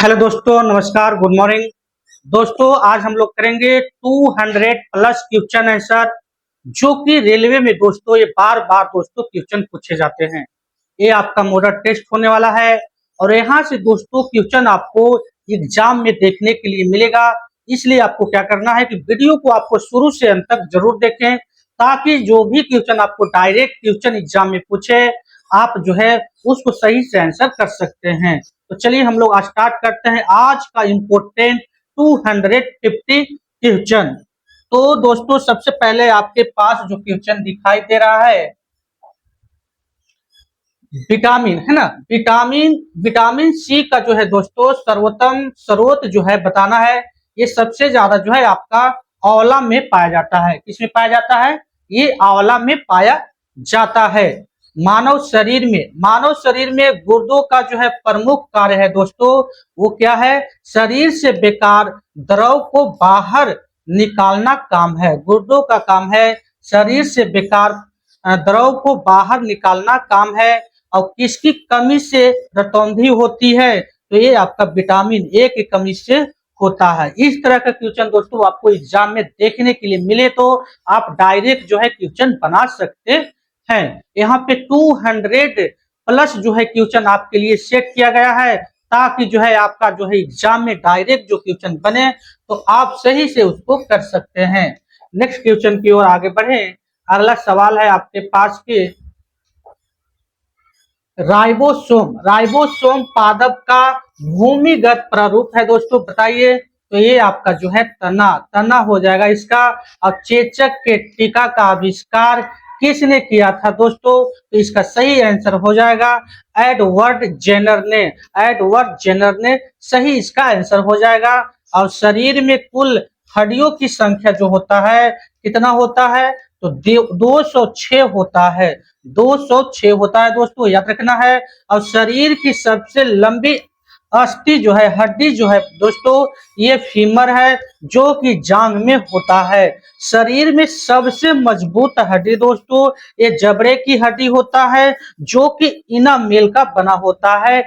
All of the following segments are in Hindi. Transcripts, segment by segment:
हेलो दोस्तों, नमस्कार, गुड मॉर्निंग। दोस्तों आज हम लोग करेंगे 200 प्लस क्वेश्चन आंसर जो कि रेलवे में दोस्तों ये बार बार दोस्तों क्वेश्चन पूछे जाते हैं। ये आपका मॉडल टेस्ट होने वाला है और यहाँ से दोस्तों क्वेश्चन आपको एग्जाम में देखने के लिए मिलेगा। इसलिए आपको क्या करना है कि वीडियो को आपको शुरू से अंत तक जरूर देखें ताकि जो भी क्वेश्चन आपको डायरेक्ट क्वेश्चन एग्जाम में पूछे आप जो है उसको सही से आंसर कर सकते हैं। तो चलिए हम लोग स्टार्ट करते हैं आज का इम्पोर्टेंट 250 क्वेश्चन। तो दोस्तों सबसे पहले आपके पास जो क्वेश्चन दिखाई दे रहा है विटामिन है ना, विटामिन सी का जो है दोस्तों सर्वोत्तम स्रोत जो है बताना है। ये सबसे ज्यादा जो है आपका आंवला में पाया जाता है। किसमें पाया जाता है? ये आंवला में पाया जाता है। मानव शरीर में गुर्दों का जो है प्रमुख कार्य है दोस्तों, वो क्या है? शरीर से बेकार द्रव को बाहर निकालना काम है। गुर्दों का काम है शरीर से बेकार द्रव को बाहर निकालना काम है। और किसकी कमी से रतौंधी होती है? तो ये आपका विटामिन ए की कमी से होता है। इस तरह का क्वेश्चन दोस्तों आपको एग्जाम में देखने के लिए मिले तो आप डायरेक्ट जो है क्वेश्चन बना सकते हैं। यहाँ पे 200 प्लस जो है क्वेश्चन आपके लिए सेट किया गया है ताकि जो है आपका जो है एग्जाम में डायरेक्ट जो क्वेश्चन बने तो आप सही से उसको कर सकते हैं। नेक्स्ट क्वेश्चन की ओर आगे बढ़े। अगला सवाल है आपके पास के राइबोसोम पादप का भूमिगत प्रारूप है दोस्तों, बताइए। तो ये आपका जो है तना हो जाएगा इसका। और चेचक के टीका का आविष्कार किसने किया था दोस्तों? तो इसका सही आंसर हो जाएगा एडवर्ड जेनर ने सही इसका आंसर हो जाएगा। और शरीर में कुल हड्डियों की संख्या जो होता है कितना होता है? तो 206 होता है। 206 होता है दोस्तों, याद रखना है। और शरीर की सबसे लंबी अस्थि जो है हड्डी जो है दोस्तों ये फीमर है जो कि जांग में होता है। शरीर में सबसे मजबूत हड्डी दोस्तों ये जबड़े की हड्डी होता है जो कि इनामेल का बना होता है।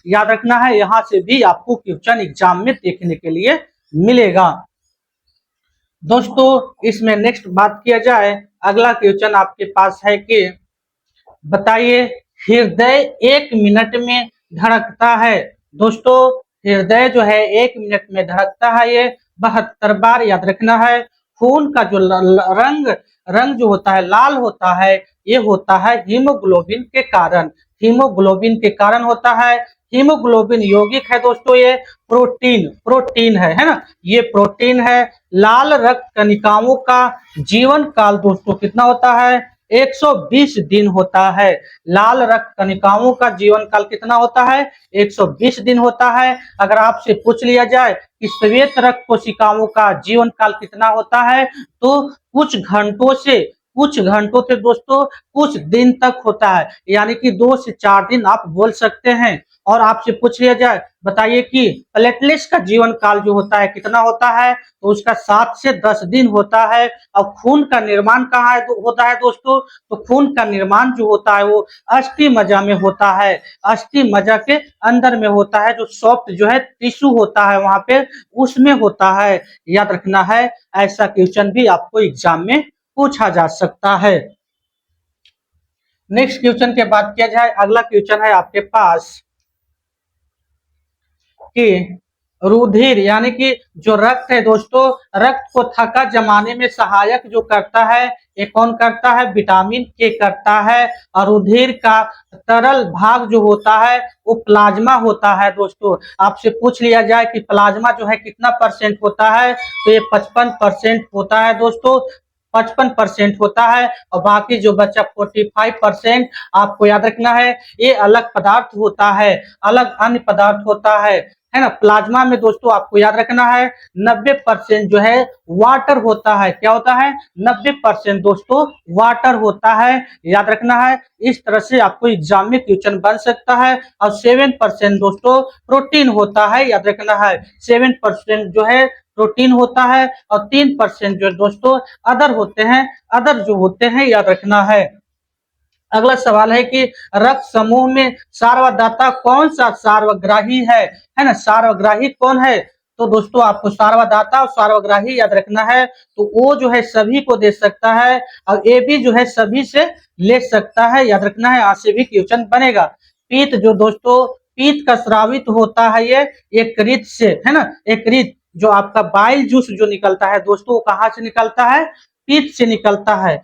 याद रखना है, यहाँ से भी आपको क्वेश्चन एग्जाम में देखने के लिए मिलेगा दोस्तों। इसमें नेक्स्ट बात किया जाए, अगला क्वेश्चन आपके पास है कि बताइए हृदय 1 मिनट में धड़कता है। दोस्तों हृदय जो है 1 मिनट में धड़कता है ये 72 बार, याद रखना है। खून का जो रंग जो होता है लाल होता है ये होता है हीमोग्लोबिन के कारण होता है। हीमोग्लोबिन यौगिक है दोस्तों, ये प्रोटीन है ना, ये प्रोटीन है। लाल रक्त कणिकाओं का जीवन काल दोस्तों कितना होता है? 120 दिन होता है। लाल रक्त कणिकाओं का जीवन काल कितना होता है? 120 दिन होता है। अगर आपसे पूछ लिया जाए कि श्वेत रक्त कोशिकाओं का जीवन काल कितना होता है तो कुछ घंटों से दोस्तों कुछ दिन तक होता है, यानी कि 2 से 4 दिन आप बोल सकते हैं। और आपसे पूछ लिया जाए बताइए कि प्लेटलेट्स का जीवन काल जो होता है कितना होता है? तो उसका 7 से 10 दिन होता है। और खून का निर्माण कहाँ होता है दोस्तों? तो खून का निर्माण जो होता है वो अस्थि मज्जा में होता है। अस्थि मज्जा के अंदर में होता है, जो सॉफ्ट जो है टिश्यू होता है वहां पे उसमें होता है। याद रखना है, ऐसा क्वेश्चन भी आपको एग्जाम में पूछा जा सकता है। नेक्स्ट क्वेश्चन के बात किया जाए, अगला क्वेश्चन है आपके पास कि रुधिर यानी कि जो रक्त है दोस्तों, रक्त को थक्का जमाने में सहायक जो करता है ये कौन करता है? विटामिन के करता है। और रुधिर का तरल भाग जो होता है वो प्लाज्मा होता है दोस्तों। आपसे पूछ लिया जाए कि प्लाज्मा जो है कितना % होता है? तो ये 55% होता है दोस्तों, 55% होता है। और बाकी जो बच्चा 45% आपको याद रखना है ये अलग पदार्थ होता है, अलग अन्य पदार्थ होता है ना। प्लाज्मा में दोस्तों आपको याद रखना है 90% जो है वाटर होता है। क्या होता है? 90% दोस्तों वाटर होता है, याद रखना है। इस तरह से आपको एग्जाम में क्वेश्चन बन सकता है। और 7% दोस्तों प्रोटीन होता है, याद रखना है। 7% जो है प्रोटीन होता है और 3% जो दोस्तों अदर जो होते हैं याद रखना है। अगला सवाल है कि रक्त समूह में सार्वधाता कौन सा सार्वग्राही है ना, सार्वग्राही कौन है? तो दोस्तों आपको सार्वधाता और सार्वग्राही याद रखना है। तो ओ जो है सभी को दे सकता है और ए भी जो है सभी से ले सकता है, याद रखना है, आज से भी क्वेश्चन बनेगा। पीत जो दोस्तों, पीत का स्रावित होता है ये यकृत से, है ना, यकृत जो आपका बाइल जूस जो निकलता है दोस्तों, वो कहाँ से निकलता है? पीत से निकलता है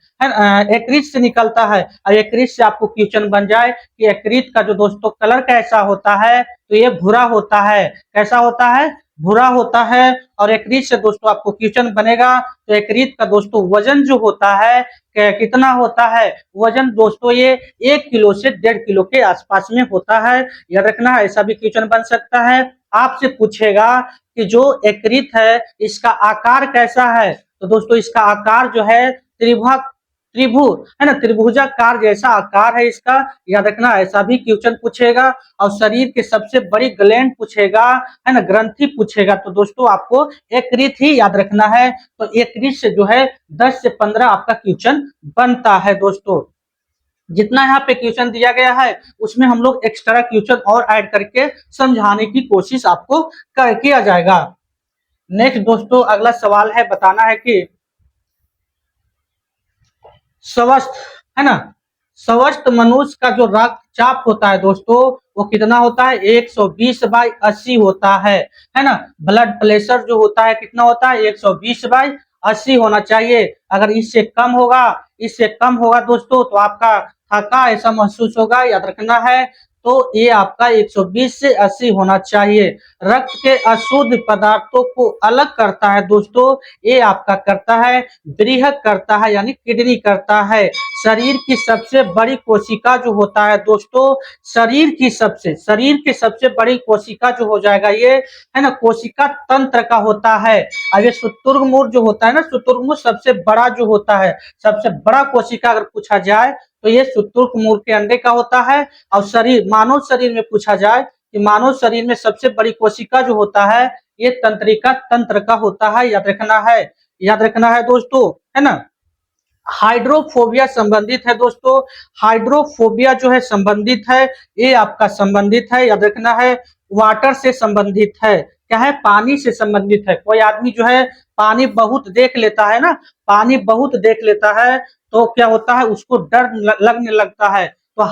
यकृत से निकलता है। और यकृत से आपको क्वेश्चन बन जाए कि यकृत का जो दोस्तों कलर कैसा होता है, तो ये भूरा होता है। कैसा होता है? भूरा होता है। और यकृत से दोस्तों आपको क्वेश्चन बनेगा, तो यकृत का दोस्तों वजन जो होता है कितना होता है? वजन दोस्तों ये 1 किलो से 1.5 किलो के आसपास में होता है, याद रखना है। ऐसा भी क्वेश्चन बन सकता है। आपसे पूछेगा कि जो यकृत है इसका आकार कैसा है, तो दोस्तों इसका आकार जो है त्रिभु है ना, त्रिभुजाकार जैसा आकार है इसका, याद रखना। ऐसा भी क्वेश्चन पूछेगा। और शरीर के सबसे बड़ी ग्लैंड पूछेगा, है ना, ग्रंथि पूछेगा, तो दोस्तों आपको यकृत ही याद रखना है। तो यकृत से जो है 10 से 15 आपका क्वेश्चन बनता है दोस्तों। जितना यहाँ पे क्वेश्चन दिया गया है उसमें हम लोग एक्स्ट्रा क्वेश्चन और ऐड करके समझाने की कोशिश आपको किया जाएगा। नेक्स्ट दोस्तों अगला सवाल है, बताना है कि स्वस्थ, है ना, स्वस्थ मनुष्य का जो रक्तचाप होता है दोस्तों, वो कितना होता है? 120/80 होता है ना। ब्लड प्रेशर जो होता है कितना होता है? 120/80 होना चाहिए। अगर इससे कम होगा दोस्तों तो आपका थका ऐसा महसूस होगा, याद रखना है। तो ये आपका 120 से 80 होना चाहिए। रक्त के अशुद्ध पदार्थों को अलग करता है दोस्तों, ये आपका करता है बृहत करता है, यानी किडनी करता है। शरीर की सबसे बड़ी कोशिका जो होता है दोस्तों, शरीर की सबसे बड़ी कोशिका जो हो जाएगा ये, है ना, कोशिका तंत्र का होता है। अब ये शुतुरमुर्ग जो होता है ना, शुतुरमुर्ग सबसे बड़ा जो होता है, सबसे बड़ा कोशिका अगर पूछा जाए तो ये शुतुरमुर्ग के अंडे का होता है। और मानव शरीर में पूछा जाए कि मानव शरीर में सबसे बड़ी कोशिका जो होता है ये तंत्रिका तंत्र का होता है, याद रखना है दोस्तों, है ना। हाइड्रोफोबिया संबंधित है दोस्तों, हाइड्रोफोबिया जो है संबंधित है, ये आपका संबंधित है, याद रखना है। वाटर से संबंधित है, क्या है? पानी से संबंधित है। कोई आदमी जो है पानी बहुत देख लेता है ना, पानी बहुत देख लेता है तो क्या होता है? उसको डर लगने लगता है। तो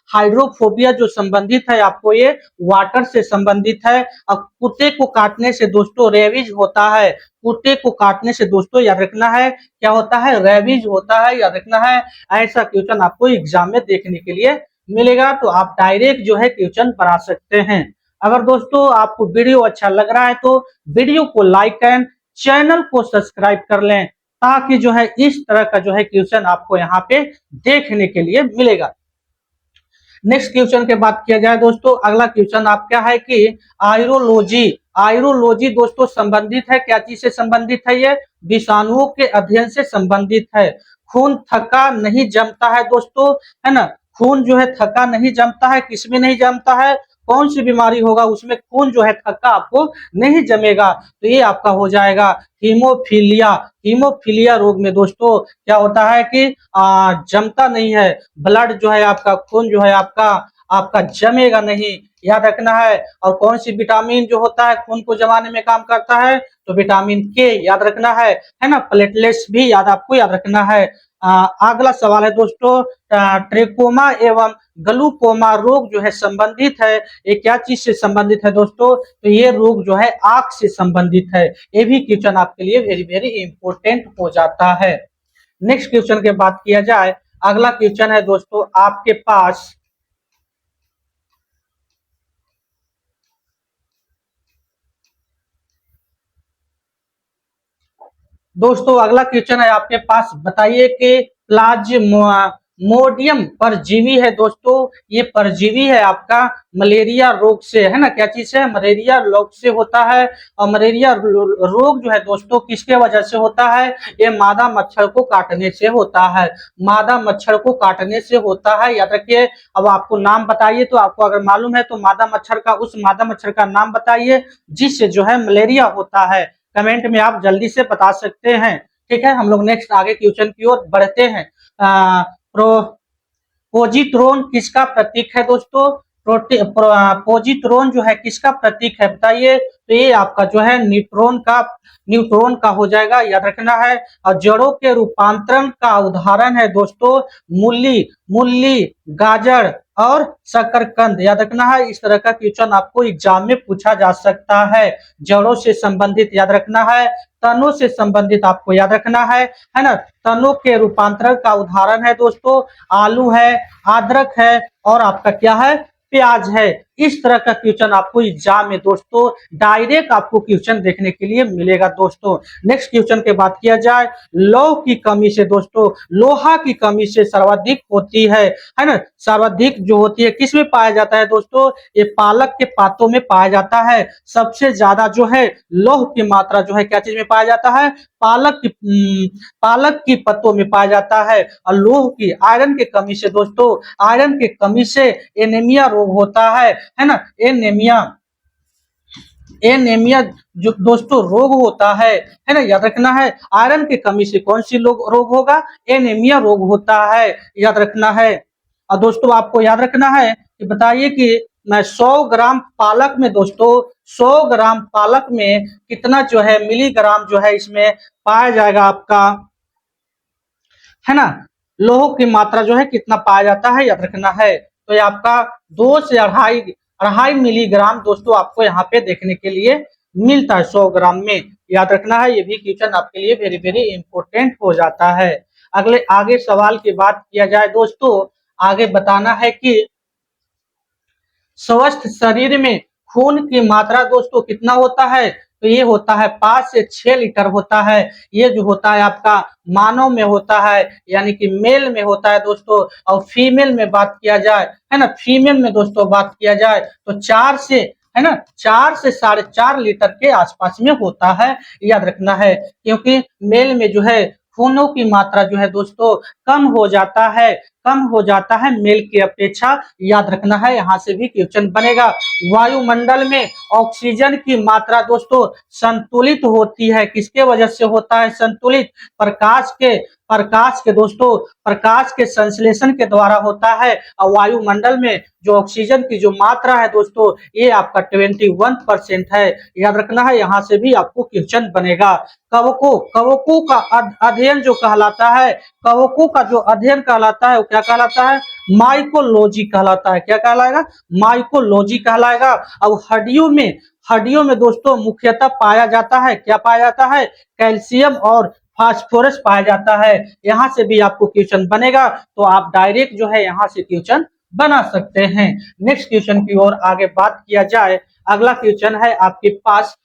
हाइड्रोफोबिया जो संबंधित है आपको ये वाटर से संबंधित है। अब कुत्ते को काटने से दोस्तों रेबीज होता है, कुत्ते को काटने से दोस्तों याद रखना है क्या होता है? रेबीज होता है, याद रखना है। ऐसा क्वेश्चन आपको एग्जाम में देखने के लिए मिलेगा, तो आप डायरेक्ट जो है क्वेश्चन बना सकते हैं। अगर दोस्तों आपको वीडियो अच्छा लग रहा है तो वीडियो को लाइक एंड चैनल को सब्सक्राइब कर लें, ताकि जो है इस तरह का जो है क्वेश्चन आपको यहाँ पे देखने के लिए मिलेगा। नेक्स्ट क्वेश्चन के बात किया जाए दोस्तों, अगला क्वेश्चन आप क्या है कि आयरोलॉजी दोस्तों संबंधित है, क्या चीज से संबंधित है? ये विषाणुओं के अध्ययन से संबंधित है। खून थका नहीं जमता है दोस्तों, है ना, खून जो है थका नहीं जमता है, किसमें नहीं जमता है? कौन सी बीमारी होगा उसमें खून जो है थका आपको नहीं जमेगा? तो ये आपका हो जाएगा हीमोफीलिया। हीमोफीलिया रोग में दोस्तों क्या होता है कि जमता नहीं है, ब्लड जो है आपका, खून जो है आपका आपका जमेगा नहीं, याद रखना है। और कौन सी विटामिन जो होता है खून को जमाने में काम करता है? तो विटामिन के, याद रखना है ना। प्लेटलेट्स भी आपको याद रखना है। अगला सवाल है दोस्तों, ट्रेकोमा एवं ग्लूकोमा रोग जो है संबंधित है, ये क्या चीज से संबंधित है दोस्तों? तो ये रोग जो है आंख से संबंधित है। ये भी क्वेश्चन आपके लिए वेरी वेरी इंपॉर्टेंट हो जाता है। नेक्स्ट क्वेश्चन के बात किया जाए, अगला क्वेश्चन है दोस्तों आपके पास, दोस्तों अगला क्वेश्चन है आपके पास, बताइए कि प्लाज्मोडियम परजीवी है दोस्तों, ये परजीवी है आपका मलेरिया रोग से, है ना, क्या चीज है? मलेरिया रोग से होता है। और मलेरिया रोग जो है दोस्तों किसके वजह से होता है? ये मादा मच्छर को काटने से होता है, मादा मच्छर को काटने से होता है, याद रखिए। अब आपको नाम बताइए, तो आपको अगर मालूम है तो मादा मच्छर का नाम बताइए जिससे जो है मलेरिया होता है। कमेंट में आप जल्दी से बता सकते हैं, ठीक है। हम लोग नेक्स्ट आगे क्वेश्चन की ओर बढ़ते हैं। पोजिट्रोन किसका प्रतीक है दोस्तों? पोजिट्रोन जो है किसका प्रतीक है बताइए? तो ये आपका जो है न्यूट्रॉन का हो जाएगा, याद रखना है। और जड़ों के रूपांतरण का उदाहरण है दोस्तों मूली, मूली, गाजर और शकरकंद, याद रखना है। इस तरह का क्वेश्चन आपको एग्जाम में पूछा जा सकता है। जड़ों से संबंधित याद रखना है, तनों से संबंधित आपको याद रखना है ना। तनों के रूपांतरण का उदाहरण है दोस्तों आलू है, अदरक है और आपका क्या है? प्याज है। इस तरह का क्वेश्चन आपको एग्जाम में दोस्तों डायरेक्ट आपको क्वेश्चन देखने के लिए मिलेगा दोस्तों। नेक्स्ट क्वेश्चन के बात किया जाए, लौह की कमी से दोस्तों, लोहा की कमी से सर्वाधिक होती है ना। सर्वाधिक जो होती है किस में पाया जाता है दोस्तों? ये पालक के पातों में पाया जाता है। सबसे ज्यादा जो है लौह की मात्रा जो है क्या चीज में पाया जाता है? पालक की पत्तों में पाया जाता है। और लोह की आयरन की कमी से दोस्तों, आयरन की कमी से एनीमिया रोग होता है ना। एनीमिया जो दोस्तों रोग होता है ना, याद रखना है। आयरन की कमी से कौन सी रोग होगा? एनीमिया रोग होता है, याद रखना है। और दोस्तों आपको याद रखना है कि बताइए कि मैं 100 ग्राम पालक में दोस्तों 100 ग्राम पालक में कितना जो है मिलीग्राम जो है इसमें पाया जाएगा आपका, है ना। लोह की मात्रा जो है कितना पाया जाता है, याद रखना है। तो ये आपका 2 से अढ़ाई मिलीग्राम दोस्तों आपको यहाँ पे देखने के लिए मिलता है 100 ग्राम में, याद रखना है। ये भी क्वेश्चन आपके लिए वेरी वेरी इंपॉर्टेंट हो जाता है। आगे सवाल की बात किया जाए दोस्तों, आगे बताना है कि स्वस्थ शरीर में खून की मात्रा दोस्तों कितना होता है? तो ये होता है 5 से 6 लीटर होता है। ये जो होता है आपका मानव में होता है, यानी कि मेल में होता है दोस्तों। और फीमेल में बात किया जाए, है ना, फीमेल में दोस्तों बात किया जाए तो 4 से, है ना, 4 से 4.5 लीटर के आसपास में होता है, याद रखना है। क्योंकि मेल में जो है खूनों की मात्रा जो है दोस्तों कम हो जाता है, कम हो जाता है मेल की अपेक्षा, याद रखना है। यहाँ से भी क्वेश्चन बनेगा। वायुमंडल में ऑक्सीजन की मात्रा दोस्तों संतुलित होती है, किसके वजह से होता है संतुलित? प्रकाश के दोस्तों, प्रकाश के संश्लेषण के द्वारा होता है। और वायुमंडल में जो ऑक्सीजन की जो मात्रा है दोस्तों ये आपका 21% है, याद रखना है। यहाँ से भी आपको क्वेश्चन बनेगा। कवकों का अध्ययन जो कहलाता है, कवकों का जो अध्ययन कहलाता है वो क्या कहलाता है? माइकोलॉजी कहलाता है। क्या कहलाएगा? माइकोलॉजी कहलाएगा। अब हड्डियों में दोस्तों मुख्यतः पाया जाता है, क्या पाया जाता है? कैल्शियम और फास्फोरस पाया जाता है। यहाँ से भी आपको क्वेश्चन बनेगा, तो आप डायरेक्ट जो है यहाँ से क्वेश्चन बना सकते हैं। नेक्स्ट क्वेश्चन की ओर आगे बात किया जाए, अगला क्वेश्चन है आपके पास,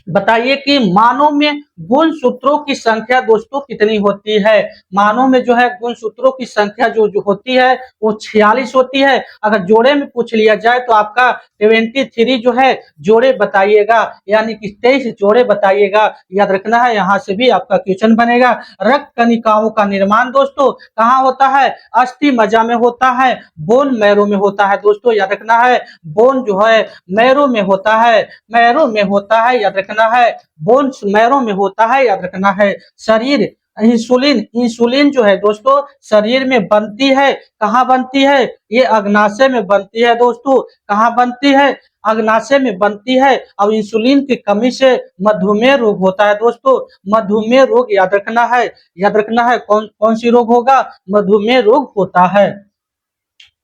बताइए कि मानव में गुणसूत्रों की संख्या दोस्तों कितनी होती है? मानव में जो है गुणसूत्रों की संख्या जो होती है वो 46 होती है। अगर जोड़े में पूछ लिया जाए तो आपका 23 जो है जोड़े बताइएगा, यानी कि 23 जोड़े बताइएगा, याद रखना है। यहाँ से भी आपका क्वेश्चन बनेगा। रक्त कणिकाओं का निर्माण दोस्तों कहाँ होता है? अस्थि मज्जा में होता है, बोन मैरो में होता है दोस्तों, याद रखना है। बोन जो है मैरो में होता है, मैरो में होता है, याद रखना है। बोन्स मैरो में होता है, याद रखना है। शरीर इंसुलिन जो है दोस्तों शरीर में बनती है, कहाँ बनती है? ये अग्नाशय में बनती है दोस्तों। कहाँ बनती है? अग्नाशय में बनती है। अब इंसुलिन की कमी से मधुमेह रोग होता है दोस्तों। मधुमेह रोग याद रखना है, याद रखना है। कौन सी रोग होगा? मधुमेह रोग होता है।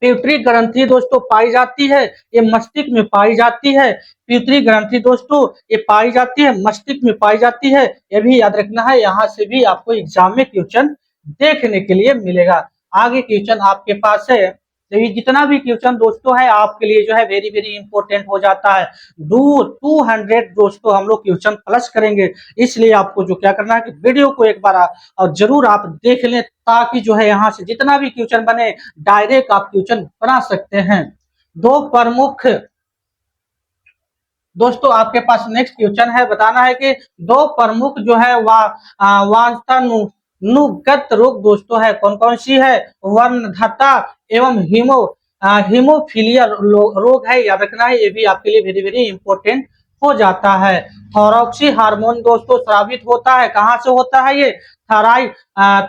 पिट्यूटरी ग्रंथि दोस्तों पाई जाती है, ये मस्तिष्क में पाई जाती है। पिट्यूटरी ग्रंथि दोस्तों ये पाई जाती है, मस्तिष्क में पाई जाती है, ये भी याद रखना है। यहाँ से भी आपको एग्जाम में क्वेश्चन देखने के लिए मिलेगा। आगे क्वेश्चन आपके पास है, तो ये जितना भी क्वेश्चन दोस्तों है आपके लिए जो है वेरी वेरी इंपॉर्टेंट हो जाता है। 200 दोस्तों हम लोग क्वेश्चन प्लस करेंगे, इसलिए आपको जो क्या करना है कि वीडियो को एक बार और जरूर आप देख लें, ताकि जो है यहाँ से जितना भी क्वेश्चन बने डायरेक्ट आप क्वेश्चन बना सकते हैं। दो प्रमुख दोस्तों आपके पास नेक्स्ट क्वेश्चन है, बताना है कि दो प्रमुख जो है वातानुगत रोग दोस्तों है कौन कौन सी है? वर्णधता एवं हीमोफीलिया रोग है, याद रखना है। ये भी आपके लिए वेरी वेरी इंपॉर्टेंट हो जाता है। थायरॉक्सी हार्मोन दोस्तों स्रावित होता है, कहाँ से होता है? ये थायराइड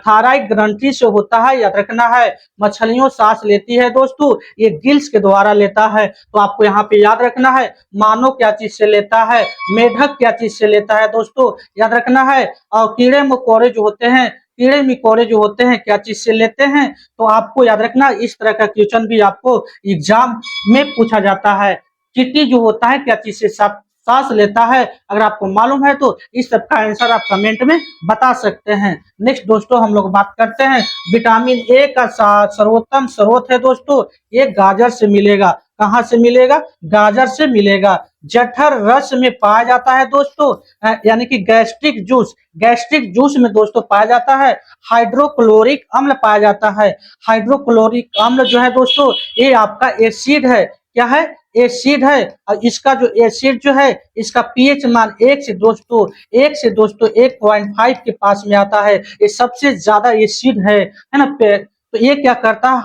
थायराइड ग्रंथि से होता है, याद रखना है। मछलियों सांस लेती है दोस्तों, ये गिल्स के द्वारा लेता है। तो आपको यहाँ पे याद रखना है मानव क्या चीज से लेता है, मेढक क्या चीज से लेता है दोस्तों, याद रखना है। और कीड़े मकोड़े जो होते हैं, कीड़े मकोड़े जो होते हैं क्या चीज से लेते हैं, तो आपको याद रखना इस तरह का क्वेश्चन भी आपको एग्जाम में पूछा जाता है। चींटी जो होता है क्या चीज से सांस लेता है, अगर आपको मालूम है तो इस सब का आंसर आप कमेंट में बता सकते हैं। नेक्स्ट दोस्तों हम लोग बात करते हैं विटामिन ए का सर्वोत्तम स्रोत है दोस्तों, ये गाजर से मिलेगा। कहाँ से मिलेगा? गाजर से मिलेगा। जठर रस में पाया जाता है दोस्तों, यानी कि गैस्ट्रिक जूस में दोस्तों पाया जाता है। हाइड्रोक्लोरिक अम्ल पाया जाता है। हाइड्रोक्लोरिक अम्ल जो है दोस्तों ये आपका एसिड है। क्या है? एसिड है। और इसका जो एसिड जो है इसका पीएच मान 1 से दोस्तों 1.5 के पास में आता है। ये सबसे ज्यादा एसिड है ना। तो ये क्या करता है?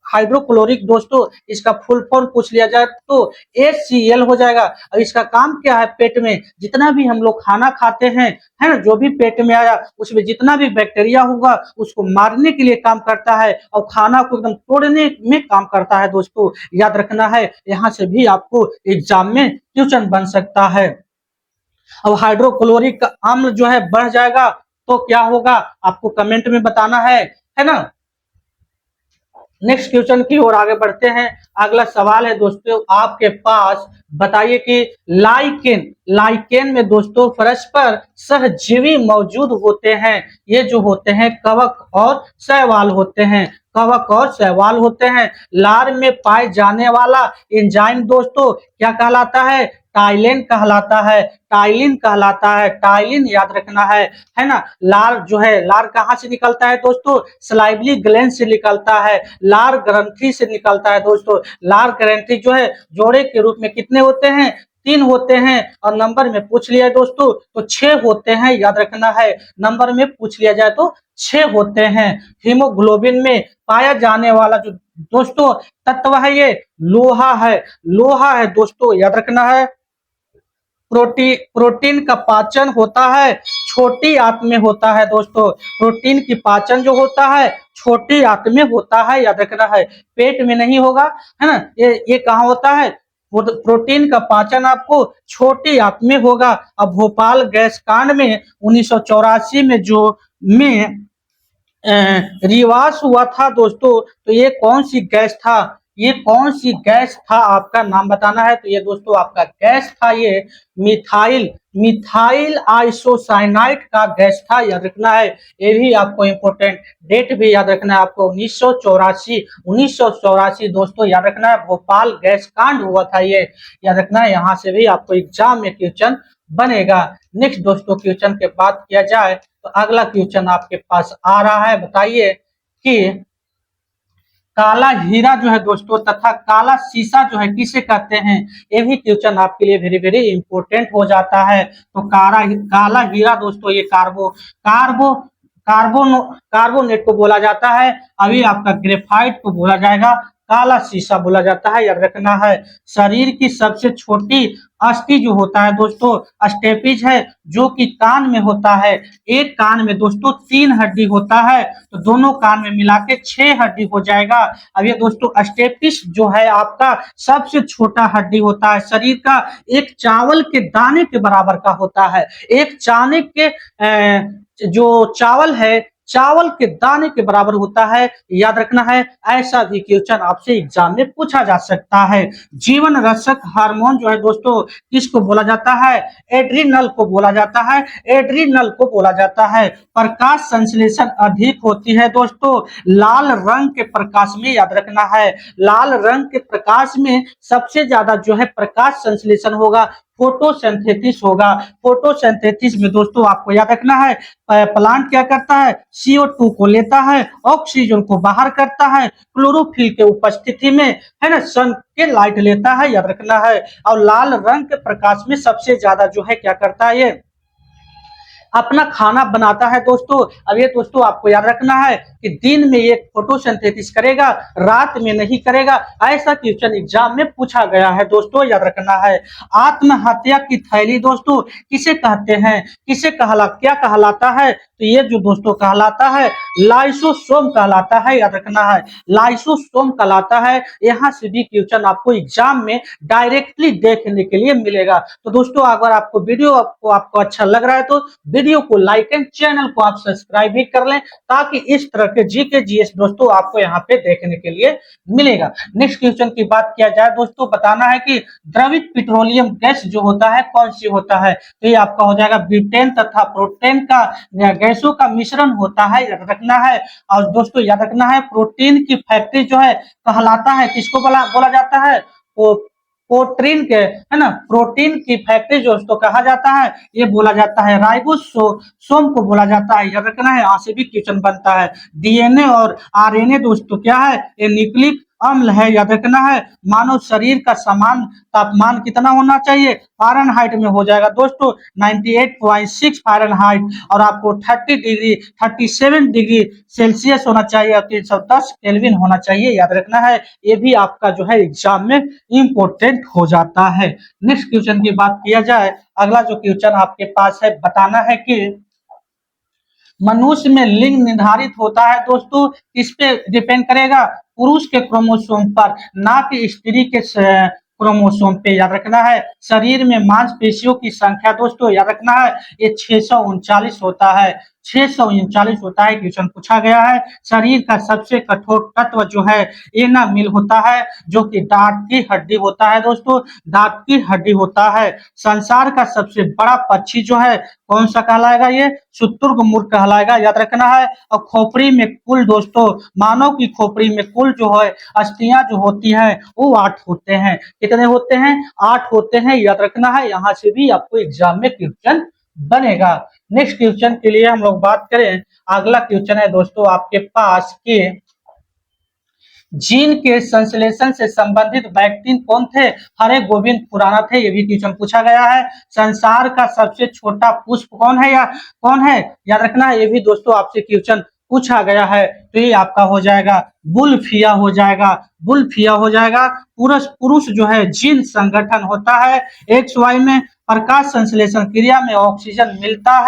हाइड्रोक्लोरिक दोस्तों, इसका फुल फॉर्म पूछ लिया जाए तो HCl हो जाएगा। और इसका काम क्या है? पेट में जितना भी हम लोग खाना खाते हैं, है ना, जो भी पेट में आया उसमें जितना भी बैक्टीरिया होगा उसको मारने के लिए काम करता है और खाना को एकदम तोड़ने में काम करता है दोस्तों, याद रखना है। यहाँ से भी आपको एग्जाम में क्वेश्चन बन सकता है। अब हाइड्रोक्लोरिक अम्ल जो है बढ़ जाएगा तो क्या होगा आपको कमेंट में बताना है ना। नेक्स्ट क्वेश्चन की ओर आगे बढ़ते हैं। अगला सवाल है दोस्तों आपके पास, बताइए कि लाइकेन में दोस्तों परस्पर सहजीवी मौजूद होते हैं। ये जो होते हैं कवक और शैवाल होते हैं। कवक और शैवाल होते हैं। लार में पाए जाने वाला एंजाइम दोस्तों क्या कहलाता है? टाइलिन कहलाता है। टाइलिन कहलाता है। टाइलिन याद रखना है ना। लार जो है, लार कहाँ से निकलता है दोस्तों? सलाइवरी ग्लैंड से निकलता है। लार ग्रंथि से निकलता है दोस्तों। लार ग्रंथि जो है जोड़े के रूप में कितने होते हैं? 3 होते हैं। और नंबर में पूछ लिया दोस्तों तो 6 होते हैं, याद रखना है। नंबर में पूछ लिया जाए तो 6 होते हैं। हीमोग्लोबिन में पाया जाने वाला जो दोस्तों तत्व है ये लोहा है। लोहा है दोस्तों, याद रखना है। प्रोटीन का पाचन होता है छोटी आंत में होता है दोस्तों। प्रोटीन की पाचन जो होता है छोटी आंत में होता है, याद रखना है। पेट में नहीं होगा, है ना। ये कहाँ होता है? प्रोटीन का पाचन आपको छोटी आंत में होगा। अब भोपाल गैस कांड में 1984 में जो में रिवास हुआ था दोस्तों, तो ये कौन सी गैस था? ये कौन सी गैस था आपका नाम बताना है। तो ये दोस्तों आपका गैस था ये मिथाइल आइसोसाइनाइड का गैस था, याद रखना है। ये भी आपको इम्पोर्टेंट डेट भी याद रखना है आपको। 1984 दोस्तों, याद रखना है। भोपाल गैस कांड हुआ था ये, याद रखना है। यहाँ से भी आपको एग्जाम में क्वेश्चन बनेगा। नेक्स्ट दोस्तों क्वेश्चन के बात किया जाए तो अगला क्वेश्चन आपके पास आ रहा है। बताइए कि काला हीरा जो है दोस्तों तथा काला शीशा जो है किसे कहते हैं? ये भी क्वेश्चन आपके लिए वेरी वेरी इंपॉर्टेंट हो जाता है। तो काला हीरा दोस्तों ये कार्बोनेट को बोला जाता है। अभी आपका ग्रेफाइट को बोला जाएगा। काला शीशा बोला जाता है, याद रखना है। शरीर की सबसे छोटी अस्थि जो होता है दोस्तों स्टेपिज है, जो कि कान में होता है। एक कान में दोस्तों 3 हड्डी होता है, तो दोनों कान में मिला के 6 हड्डी हो जाएगा। अब ये दोस्तों स्टेपिस जो है आपका सबसे छोटा हड्डी होता है। शरीर का एक चावल के दाने के बराबर का होता है। एक चाने के जो चावल है चावल के दाने के बराबर होता है, याद रखना है। ऐसा भी क्वेश्चन आपसे एग्जाम में पूछा जा सकता है। जीवन रक्षक हार्मोन जो है दोस्तों किसको बोला जाता है? एड्रिनल को बोला जाता है। एड्रिनल को बोला जाता है। प्रकाश संश्लेषण अधिक होती है दोस्तों लाल रंग के प्रकाश में, याद रखना है। लाल रंग के प्रकाश में सबसे ज्यादा जो है प्रकाश संश्लेषण होगा, फोटोसिंथेसिस होगा। फोटोसिंथेसिस में दोस्तों आपको याद रखना है प्लांट क्या करता है? CO2 को लेता है, ऑक्सीजन को बाहर करता है क्लोरोफिल के उपस्थिति में, है ना। सन के लाइट लेता है, याद रखना है। और लाल रंग के प्रकाश में सबसे ज्यादा जो है क्या करता है? ये अपना खाना बनाता है दोस्तों। अब ये दोस्तों आपको याद रखना है कि दिन में ये फोटोसिंथेसिस करेगा, रात में नहीं करेगा, ऐसा क्वेश्चन एग्जाम में पूछा गया है दोस्तों, याद रखना है। आत्महत्या की थैली दोस्तों किसे कहते हैं, क्या कहलाता है, तो ये जो दोस्तों कहलाता है लाइसोसोम कहलाता है, याद रखना है, लाइसोसोम कहलाता है। यहाँ से भी क्वेश्चन आपको एग्जाम में डायरेक्टली देखने के लिए मिलेगा। तो दोस्तों अगर आपको वीडियो आपको अच्छा लग रहा है तो वीडियो को लाइक एंड चैनल को आप सब्सक्राइब भी कर लें, ताकि इस तरह के जीके जीएस दोस्तों आपको यहाँ पे देखने के लिए मिलेगा। नेक्स्ट क्वेश्चन की बात किया जाए दोस्तों, बताना है कि द्रवित पेट्रोलियम गैस जो होता है कौन सी होता है, तो ये आपका हो जाएगा ब्यूटेन तथा प्रोटेन का गैसों का मिश्रण होता है, याद रखना है। और दोस्तों याद रखना है प्रोटीन की फैक्ट्री जो है कहलाता है, किसको बोला जाता है, प्रोटीन के, है ना, प्रोटीन की फैक्ट्री जो उसको कहा जाता है, ये बोला जाता है राइबोसोम को बोला जाता है, याद रखना है। यहाँ से भी क्वेश्चन बनता है। डीएनए और आरएनए दोस्तों क्या है, ये न्यूक्लिक अम्ल है, याद रखना है। मानव शरीर का समान तापमान कितना होना चाहिए, फ़ारेनहाइट में हो जाएगा दोस्तों 98.6 फ़ारेनहाइट, और आपको 37 डिग्री सेल्सियस होना चाहिए और 310 केल्विन होना चाहिए, याद रखना है। ये भी आपका जो है एग्जाम में इंपॉर्टेंट हो जाता है। नेक्स्ट क्वेश्चन की बात किया जाए, अगला जो क्वेश्चन आपके पास है, बताना है कि मनुष्य में लिंग निर्धारित होता है दोस्तों, किस पे डिपेंड करेगा, पुरुष के क्रोमोसोम पर, ना कि स्त्री के क्रोमोसोम पे, याद रखना है। शरीर में मांसपेशियों की संख्या दोस्तों याद रखना है, ये 639 होता है, 639 होता है, क्वेश्चन पूछा गया है। शरीर का सबसे कठोर तत्व जो है एनामिल होता है, जो कि दांत की हड्डी होता है दोस्तों, दांत की हड्डी होता है। संसार का सबसे बड़ा पक्षी जो है कौन सा कहलाएगा, ये शुतुरमुर्ग कहलाएगा, याद रखना है। और खोपड़ी में कुल दोस्तों, मानव की खोपड़ी में कुल जो है अस्थियां जो होती हैं वो 8 होते हैं, कितने होते हैं, 8 होते हैं, याद रखना है। यहाँ से भी आपको एग्जाम में क्वेश्चन बनेगा। नेक्स्ट क्वेश्चन के लिए हम लोग बात करें, अगला क्वेश्चन है दोस्तों आपके पास कि जीन के संश्लेषण से संबंधित व्यक्ति कौन थे, हरे गोविंद खुराना थे, ये भी क्वेश्चन पूछा गया है। संसार का सबसे छोटा पुष्प कौन है, या कौन है, याद रखना है, ये भी दोस्तों आपसे क्वेश्चन पूछा गया है। तो ये आपका हो जाएगा बुलफिया हो जाएगा, बुलफिया हो जाएगा। पुरुष जो है जीन संगठन होता है, एक्स वाई में प्रकाश संश्लेषण क्रिया में ऑक्सीजन मिलता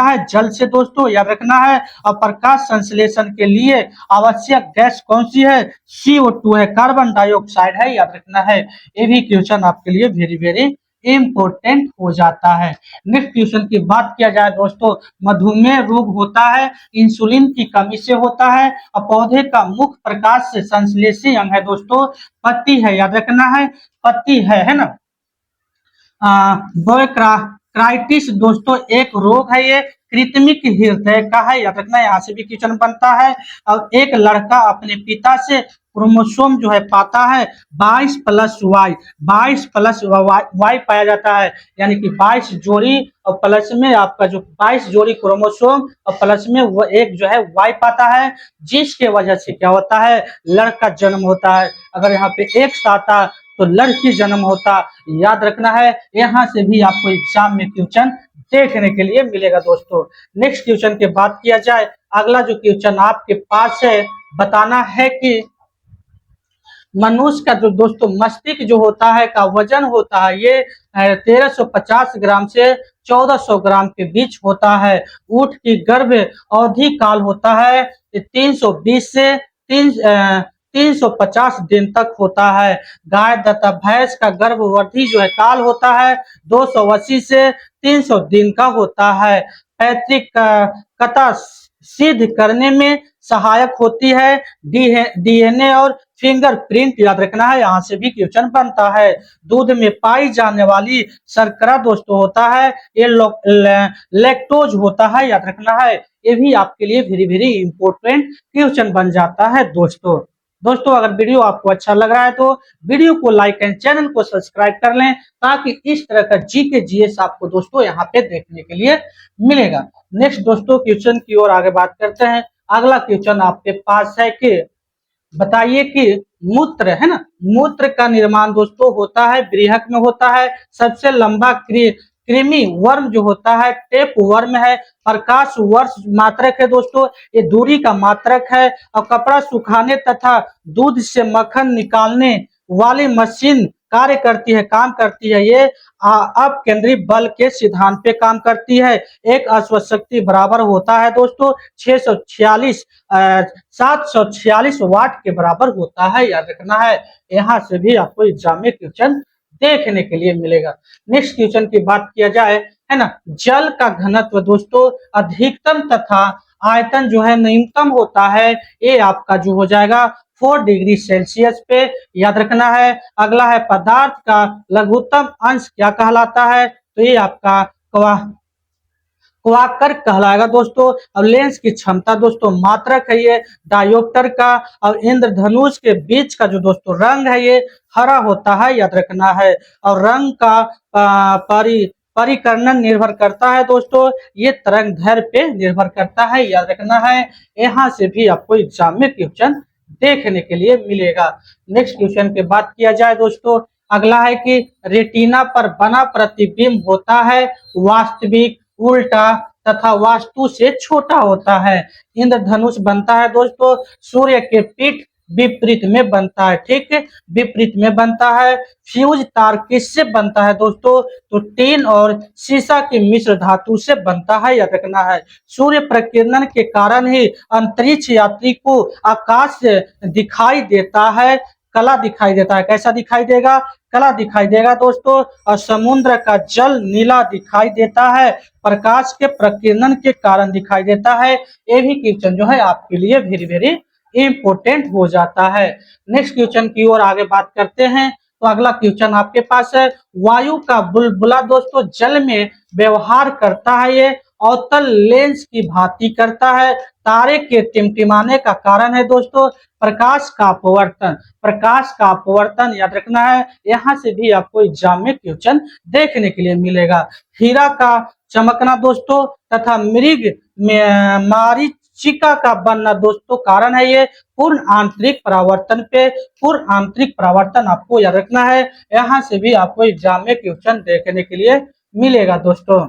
है जल से दोस्तों, याद रखना है। और प्रकाश संश्लेषण के लिए आवश्यक गैस कौन सी है, CO2 है, कार्बन डाइऑक्साइड है, याद रखना है। ये भी क्वेश्चन आपके लिए वेरी वेरी इम्पोर्टेंट हो जाता है। नेक्स्ट क्वेश्चन की बात किया जाए दोस्तों, मधुमेह रोग होता है इंसुलिन की कमी से होता है, और पौधे का मुख्य प्रकाश से संश्लेषी अंग है दोस्तों पत्ती है, याद रखना है, पत्ती है ना। क्राइटिस दोस्तों एक रोग है, ये कृत्रिमिक हृदय का है, याद रखना है। यहाँ से भी क्वेश्चन बनता है। और एक लड़का अपने पिता से क्रोमोसोम जो है पाता है 22+Y पाया जाता है, यानी कि 22 जोड़ी और प्लस में आपका जो 22 जोड़ी क्रोमोसोम और प्लस में वो एक जो है Y पाता है, जिसके वजह से क्या होता है, लड़का जन्म होता है। अगर यहाँ पे X आता तो लड़की जन्म होता, याद रखना है। यहाँ से भी आपको एग्जाम में क्वेश्चन देखने के लिए मिलेगा दोस्तों। नेक्स्ट क्वेश्चन की बात किया जाए, अगला जो क्वेश्चन आपके पास है, बताना है कि मनुष्य का जो दोस्तों मस्तिष्क जो होता है का वजन होता है, ये 1350 ग्राम से 1400 ग्राम के बीच होता है। ऊंट की गर्भ अवधि काल होता है 320 से 350 दिन तक होता है। गाय तथा भैंस का गर्भवृद्धि जो है काल होता है 280 से 300 दिन का होता है। पैतृक कथा सिद्ध करने में सहायक होती है डीएनए और फिंगरप्रिंट, याद रखना है। यहाँ से भी क्वेश्चन बनता है। दूध में पाई जाने वाली शर्करा दोस्तों होता है, ये लैक्टोज होता है, याद रखना है। ये भी आपके लिए वेरी वेरी इंपॉर्टेंट क्वेश्चन बन जाता है दोस्तों अगर वीडियो आपको अच्छा लग रहा है तो वीडियो को लाइक एंड चैनल को सब्सक्राइब कर लें, ताकि इस तरह का जीके जीएस आपको दोस्तों यहाँ पे देखने के लिए मिलेगा। नेक्स्ट दोस्तों क्वेश्चन की ओर आगे बात करते हैं। अगला क्वेश्चन आपके पास है कि बताइए कि मूत्र है ना, मूत्र का निर्माण दोस्तों होता है बृहक में होता है। सबसे लंबा कृमि वर्म जो होता है, टेप वर्म है, प्रकाश वर्ष मात्रक है दोस्तों, ये दूरी का मात्रक है। और कपड़ा सुखाने तथा दूध से मक्खन निकालने वाली मशीन कार्य करती है, काम करती है। ये अब केंद्रीय बल के सिद्धांत पे काम करती है। एक अश्व शक्ति बराबर होता है दोस्तों 646 746 वाट के बराबर होता है, याद रखना है। यहाँ से भी आपको एग्जाम में क्वेश्चन देखने के लिए मिलेगा। नेक्स्ट क्वेश्चन की बात किया जाए, है ना, जल का घनत्व दोस्तों अधिकतम तथा आयतन जो है न्यूनतम होता है, ये आपका जो हो जाएगा 4 डिग्री सेल्सियस पे, याद रखना है। अगला है पदार्थ का लघुत्तम अंश क्या कहलाता है, तो ये आपका क्वाकर कहलाएगा दोस्तों। अब लेंस की क्षमता दोस्तों मात्रक है ये डायोप्टर का। और इंद्रधनुष के बीच का जो दोस्तों रंग है ये हरा होता है, याद रखना है। और रंग का परिकर्णन निर्भर करता है दोस्तों, ये तरंग दैर्घ्य पे निर्भर करता है, याद रखना है। यहाँ से भी आपको एग्जाम में क्वेश्चन देखने के लिए मिलेगा। नेक्स्ट क्वेश्चन की बात किया जाए दोस्तों, अगला है कि रेटिना पर बना प्रतिबिंब होता है वास्तविक, उल्टा तथा वास्तु से छोटा होता है। इंद्रधनुष बनता है दोस्तों सूर्य के पीठ विपरीत में बनता है, ठीक है, विपरीत में बनता है। फ्यूज तार किससे बनता है दोस्तों, तो टीन और सीसा की मिश्र धातु से बनता है, याद रखना है। सूर्य प्रकीर्णन के कारण ही अंतरिक्ष यात्री को आकाश दिखाई देता है, कला दिखाई देता है। कैसा दिखाई देगा, कला दिखाई देगा दोस्तों। और समुद्र का जल नीला दिखाई देता है, प्रकाश के प्रकीर्णन के कारण दिखाई देता है। ये भी क्वेश्चन जो है आपके लिए वेरी वेरी इंपोर्टेंट हो जाता है। नेक्स्ट क्वेश्चन की ओर आगे बात करते हैं, तो अगला क्वेश्चन आपके पास है, वायु का बुलबुला दोस्तों जल में व्यवहार करता है, ये अवतल लेंस की भांति करता है। तारे के टिमटिमाने का कारण है दोस्तों प्रकाश का अपवर्तन, प्रकाश का अपवर्तन, याद रखना है। यहाँ से भी आपको एग्जाम में क्वेश्चन देखने के लिए मिलेगा। हीरा का चमकना दोस्तों तथा मृग में मारीचिका का बनना दोस्तों कारण है ये पूर्ण आंतरिक परावर्तन पे, पूर्ण आंतरिक परावर्तन आपको याद रखना है। यहाँ से भी आपको एग्जाम में क्वेश्चन देखने के लिए मिलेगा दोस्तों।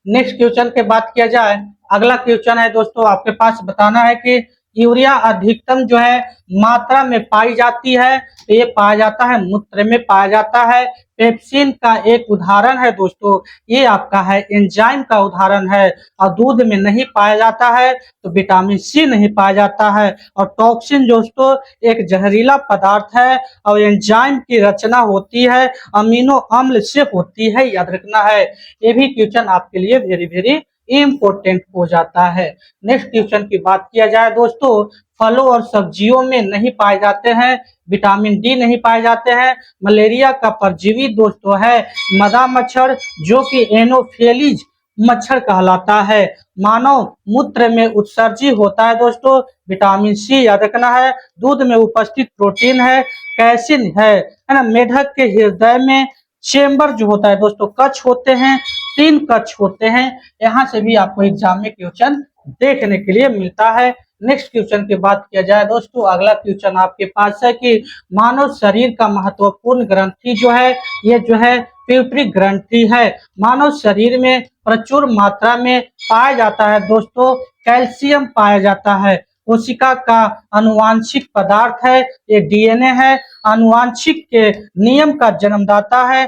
नेक्स्ट क्वेश्चन के बात किया जाए, अगला क्वेश्चन है दोस्तों आपके पास बताना है कि यूरिया अधिकतम जो है मात्रा में पाई जाती है, तो ये पाया जाता है मूत्र में पाया जाता है। पेप्सिन का एक उदाहरण है दोस्तों, ये आपका है एंजाइम का उदाहरण है। और दूध में नहीं पाया जाता है तो विटामिन सी नहीं पाया जाता है। और टॉक्सिन दोस्तों एक जहरीला पदार्थ है और एंजाइम की रचना होती है अमीनो अम्ल से होती है, याद रखना है। ये भी क्वेश्चन आपके लिए वेरी वेरी इम्पोर्टेंट हो जाता है। नेक्स्ट क्वेश्चन की बात किया जाए दोस्तों, फलों और सब्जियों में नहीं पाए जाते हैं, विटामिन डी नहीं पाए जाते हैं। मलेरिया का परजीवी दोस्तों है मदा मच्छर, जो कि एनोफिलीज मच्छर कहलाता है। मानव मूत्र में उत्सर्जी होता है दोस्तों विटामिन सी, याद रखना है। दूध में उपस्थित प्रोटीन है कैसिन है ना। मेढक के हृदय में चेम्बर जो होता है दोस्तों कक्ष होते हैं, 3 कक्ष होते हैं। यहाँ से भी आपको एग्जाम में क्वेश्चन देखने के लिए मिलता है। नेक्स्ट क्वेश्चन की बात किया जाए दोस्तों, अगला क्वेश्चन आपके पास है कि मानव शरीर का महत्वपूर्ण ग्रंथि जो है ये जो है पिट्यूटरी ग्रंथि है। मानव शरीर में प्रचुर मात्रा में पाया जाता है दोस्तों कैल्शियम पाया जाता है। कोशिका का अनुवांशिक पदार्थ है, ये डीएनए है। अनुवांशिक के नियम का जन्मदाता है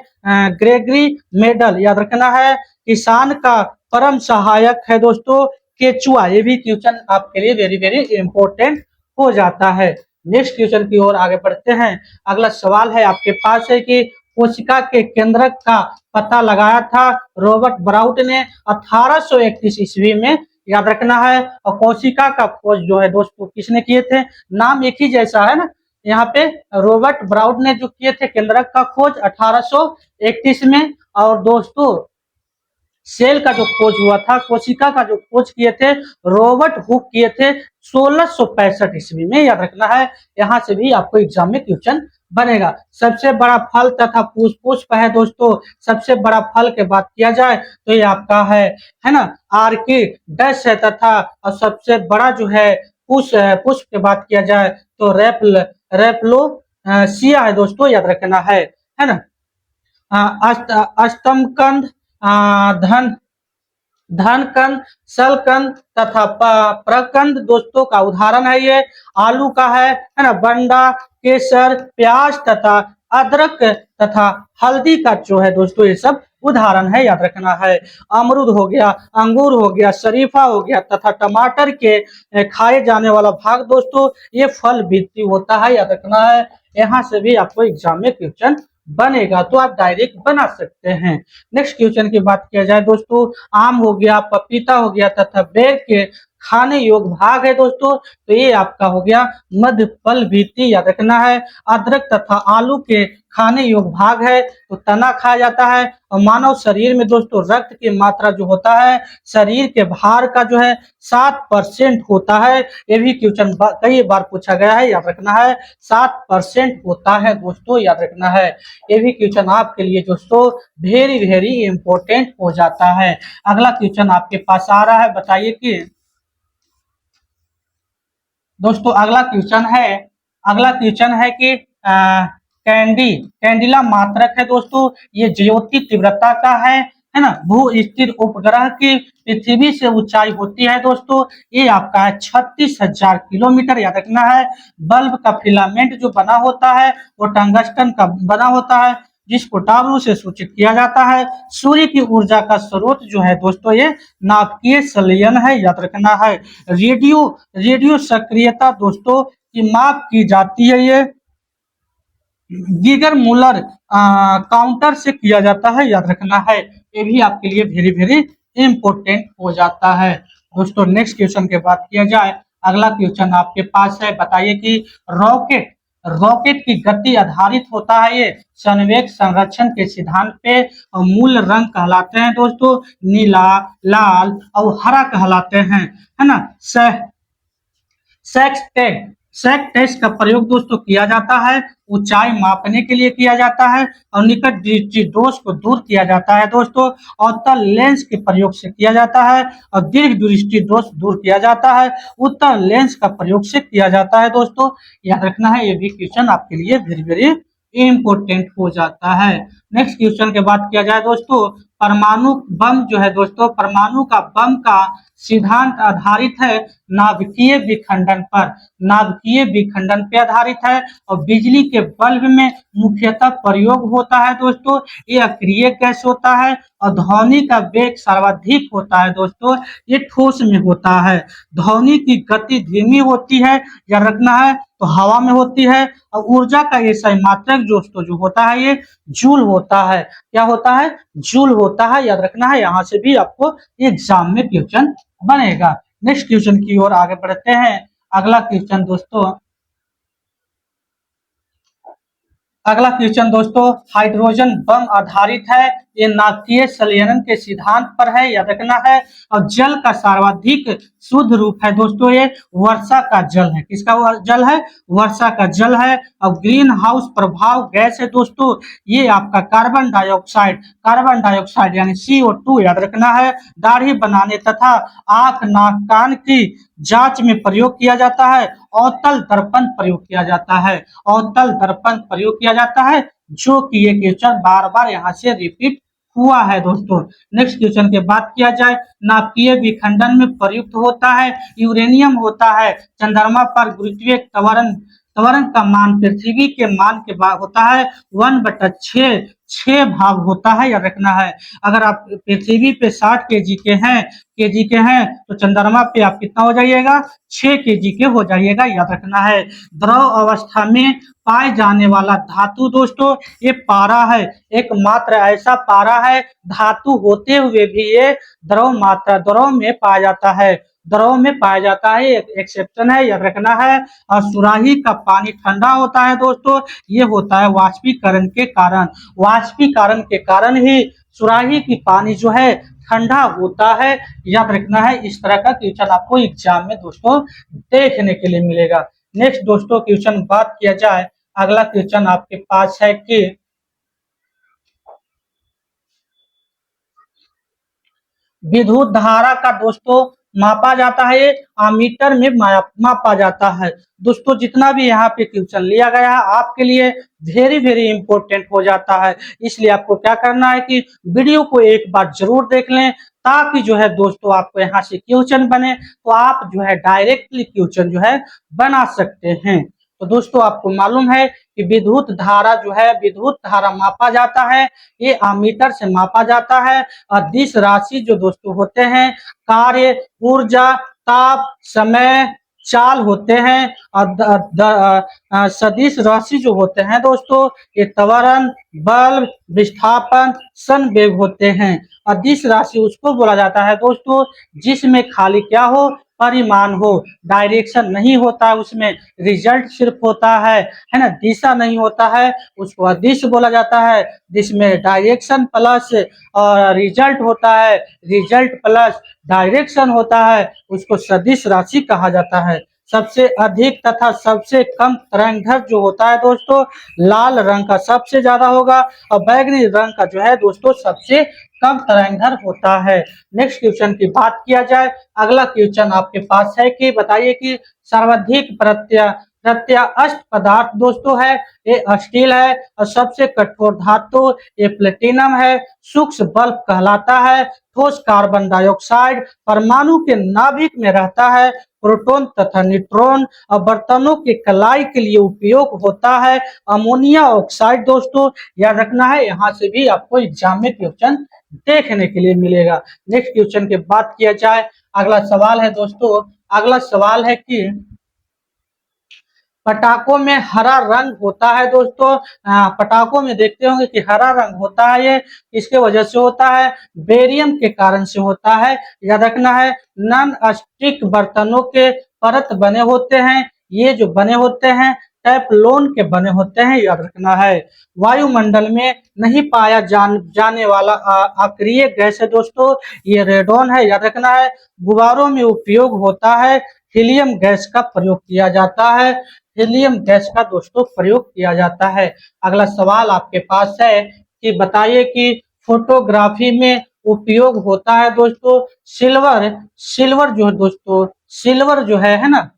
ग्रेगरी मेंडल, याद रखना है। किसान का परम सहायक है दोस्तों केचुआ, ये भी क्वेश्चन आपके लिए वेरी वेरी इंपॉर्टेंट हो जाता है। नेक्स्ट क्वेश्चन की ओर आगे बढ़ते हैं। अगला सवाल है आपके पास है कि कोशिका के केंद्रक का पता लगाया था रॉबर्ट ब्राउट ने 1831 ईस्वी में, याद रखना है। और कोशिका का खोज जो है दोस्तों किसने किए थे, नाम एक ही जैसा है ना, यहाँ पे रॉबर्ट ब्राउट ने जो किए थे केंद्रक का खोज 1831 में। और दोस्तों सेल का जो खोज हुआ था, कोशिका का जो खोज किए थे रॉबर्ट हुक किए थे 1665 ईस्वी में, याद रखना है। यहाँ से भी आपको एग्जाम में क्वेश्चन बनेगा। सबसे बड़ा फल तथा पुष्प है दोस्तों। सबसे बड़ा फल की बात किया जाए तो ये आपका है ना, आर्किड डस है, तथा और सबसे बड़ा जो है पुष्प की बात किया जाए तो रेपलो सिया है दोस्तों, याद रखना है ना। अष्टमकंद, धन धनकंद, शलकंद तथा प्रकंद दोस्तों का उदाहरण है ये। आलू का है ना, बंडा, केसर, प्याज तथा अदरक तथा हल्दी का जो है दोस्तों ये सब उदाहरण है, याद रखना है। अमरूद हो गया, अंगूर हो गया, शरीफा हो गया तथा टमाटर के खाए जाने वाला भाग दोस्तों ये फल वृत्ति होता है, याद रखना है। यहाँ से भी आपको एग्जाम में क्वेश्चन बनेगा, तो आप डायरेक्ट बना सकते हैं। नेक्स्ट क्वेश्चन की बात किया जाए दोस्तों, आम हो गया, पपीता हो गया तथा बेर के खाने योग्य भाग है दोस्तों, तो ये आपका हो गया मध्य फल वृत्ति, याद रखना है। अदरक तथा आलू के खाने योग्य भाग है तो तना खाया जाता है। और मानव शरीर में दोस्तों रक्त की मात्रा जो होता है शरीर के भार का जो है 7% होता है। ये भी क्वेश्चन कई बार पूछा गया है, याद रखना है। 7% होता है दोस्तों, याद रखना है। ये भी क्वेश्चन आपके लिए दोस्तों वेरी वेरी इंपॉर्टेंट हो जाता है। अगला क्वेश्चन आपके पास आ रहा है, बताइए कि दोस्तों अगला क्वेश्चन है कि कैंडिला मात्रक है दोस्तों, ये ज्योति तीव्रता का है ना। भू स्थिर उपग्रह की पृथ्वी से ऊंचाई होती है दोस्तों, ये आपका है 36,000 किलोमीटर, याद रखना है। बल्ब का फिलामेंट जो बना होता है वो टंगस्टन का बना होता है, जिसको W से सूचित किया जाता है। सूर्य की ऊर्जा का स्रोत जो है दोस्तों ये नाभिकीय संलयन है, याद रखना है। रेडियो सक्रियता दोस्तों की माप की जाती है, ये गीगर मूलर काउंटर से किया जाता है, याद रखना है। ये भी आपके लिए वेरी वेरी इंपॉर्टेंट हो जाता है दोस्तों। नेक्स्ट क्वेश्चन के बात किया जाए, अगला क्वेश्चन आपके पास है, बताइए कि रॉकेट रॉकेट की गति आधारित होता है ये संवेग संरक्षण के सिद्धांत पे। और मूल रंग कहलाते हैं दोस्तों नीला, लाल और हरा कहलाते हैं, है ना। सेक्स टेस्ट सेक टेस्ट का प्रयोग दोस्तों किया जाता है, ऊंचाई मापने के लिए किया जाता है और निकट दृष्टि दोष को दूर किया जाता है दोस्तों। अवतल लेंस के प्रयोग से किया जाता है और दीर्घ दृष्टि दोष दूर किया जाता है, उत्तल लेंस का प्रयोग से किया जाता है दोस्तों। याद रखना है, ये भी क्वेश्चन आपके लिए वेरी वेरी इम्पोर्टेंट हो जाता है। नेक्स्ट क्वेश्चन के बात किया जाए दोस्तों, परमाणु बम जो है दोस्तों, परमाणु का बम का सिद्धांत आधारित है नाभिकीय विखंडन पर, नाभिकीय विखंडन पे आधारित है। और बिजली के बल्ब में मुख्यतः प्रयोग होता है दोस्तों ये अक्रिय गैस होता है। और ध्वनि का वेग सर्वाधिक होता है दोस्तों ये ठोस में होता है। ध्वनि की गति धीमी होती है, याद रखना है, तो हवा में होती है। और ऊर्जा का ये सही मात्रक दोस्तों जो होता है ये जूल होता है। क्या होता है? जूल होता है, याद रखना है। यहाँ से भी आपको एग्जाम में क्वेश्चन बनेगा। नेक्स्ट क्वेश्चन की ओर आगे बढ़ते हैं। अगला क्वेश्चन दोस्तों हाइड्रोजन बम आधारित है, ये नाभिकीय संलयन के सिद्धांत पर है, याद रखना है। और जल का सर्वाधिक शुद्ध रूप है दोस्तों ये वर्षा का जल है। किसका जल है? वर्षा का जल है। और ग्रीन हाउस प्रभाव गैस है दोस्तों ये आपका कार्बन डाइऑक्साइड यानी CO2, याद रखना है। दाढ़ी बनाने तथा आंख नाक कान की जांच में प्रयोग किया जाता है। अवतल दर्पण प्रयोग किया जाता है, अवतल दर्पण प्रयोग किया जाता है, जो कि ये क्वेश्चन बार बार यहाँ से रिपीट हुआ है दोस्तों। नेक्स्ट क्वेश्चन की बात किया जाए, नाभिकीय विखंडन में प्रयुक्त होता है यूरेनियम होता है। चंद्रमा पर गुरुत्वीय त्वरण का मान पृथ्वी के मान के बाद होता है 1/6 भाग होता है, याद रखना है। अगर आप पृथ्वी पे 60 केजी के हैं तो चंद्रमा पे आप कितना हो जाइएगा? 6 केजी के हो जाइएगा, याद रखना है। द्रव अवस्था में पाए जाने वाला धातु दोस्तों ये पारा है, एकमात्र ऐसा पारा है धातु होते हुए भी ये द्रव में पाया जाता है, द्रव में पाया जाता है, एक्सेप्शन है, याद रखना है। और सुराही का पानी ठंडा होता है दोस्तों ये होता है वाष्पीकरण के कारण, वाष्पीकरण के कारण ही सुराही की पानी जो है ठंडा होता है। याद रखना है, इस तरह का क्वेश्चन आपको एग्जाम में दोस्तों देखने के लिए मिलेगा। नेक्स्ट दोस्तों क्वेश्चन बात किया जाए, अगला क्वेश्चन आपके पास है कि विद्युत धारा का दोस्तों मापा जाता है, अमीटर में मापा जाता है। दोस्तों जितना भी यहाँ पे क्वेश्चन लिया गया है आपके लिए वेरी वेरी इंपॉर्टेंट हो जाता है, इसलिए आपको क्या करना है कि वीडियो को एक बार जरूर देख लें, ताकि जो है दोस्तों आपको यहाँ से क्वेश्चन बने तो आप जो है डायरेक्टली क्वेश्चन जो है बना सकते हैं। तो दोस्तों आपको मालूम है कि विद्युत धारा जो है, विद्युत धारा मापा जाता है, ये अमीटर से मापा जाता है। और 20 राशि जो दोस्तों होते हैं, कार्य, ऊर्जा, ताप, समय, चाल होते हैं। और सदिश राशि जो होते हैं दोस्तों, ये त्वरण, बल, विस्थापन, संवेग होते हैं। और 20 राशि उसको बोला जाता है दोस्तों जिसमें खाली क्या हो, परिमाण हो, डायरेक्शन नहीं होता, उसमें रिजल्ट सिर्फ होता है ना, दिशा नहीं होता है, उसको अदिश बोला जाता है। जिसमें डायरेक्शन प्लस और रिजल्ट होता है, रिजल्ट प्लस डायरेक्शन होता है, उसको सदिश राशि कहा जाता है। सबसे अधिक तथा सबसे कम तरंगदैर्घ्य जो होता है दोस्तों, लाल रंग का सबसे ज्यादा होगा और बैगनी रंग का जो है दोस्तों सबसे कम तरंगदैर्घ्य होता है। नेक्स्ट क्वेश्चन की बात किया जाए, अगला क्वेश्चन आपके पास है कि बताइए कि सर्वाधिक प्रत्यास्थ पदार्थ दोस्तों है, ये स्टील है। और सबसे कठोर धातु ये प्लेटिनम है। सूक्ष्म बल्ब कहलाता है। ठोस कार्बन डाइऑक्साइड परमाणु के नाभिक में रहता है। प्रोटॉन तथा न्यूट्रॉन और बर्तनों के कलाई के लिए उपयोग होता है। अमोनिया ऑक्साइड दोस्तों याद रखना है, यहाँ से भी आपको एग्जाम में क्वेश्चन देखने के लिए मिलेगा। नेक्स्ट क्वेश्चन की बात किया जाए, अगला सवाल है दोस्तों, अगला सवाल है कि पटाखों में हरा रंग होता है दोस्तों। पटाखों में देखते होंगे कि हरा रंग होता है, ये किसके वजह से होता है, बेरियम के कारण से होता है। याद रखना है, नॉन स्टिक बर्तनों के परत बने होते हैं, ये जो बने होते हैं टेफ्लॉन के बने होते हैं, याद रखना है। वायुमंडल में नहीं पाया जाने वाला अक्रिय गैस है दोस्तों, ये रेडॉन है, याद रखना है। गुब्बारों में उपयोग होता है, हीलियम गैस का प्रयोग किया जाता है, हीलियम गैस का दोस्तों प्रयोग किया जाता है। अगला सवाल आपके पास है कि बताइए कि फोटोग्राफी में उपयोग होता है दोस्तों सिल्वर, सिल्वर जो है दोस्तों, सिल्वर जो है ना,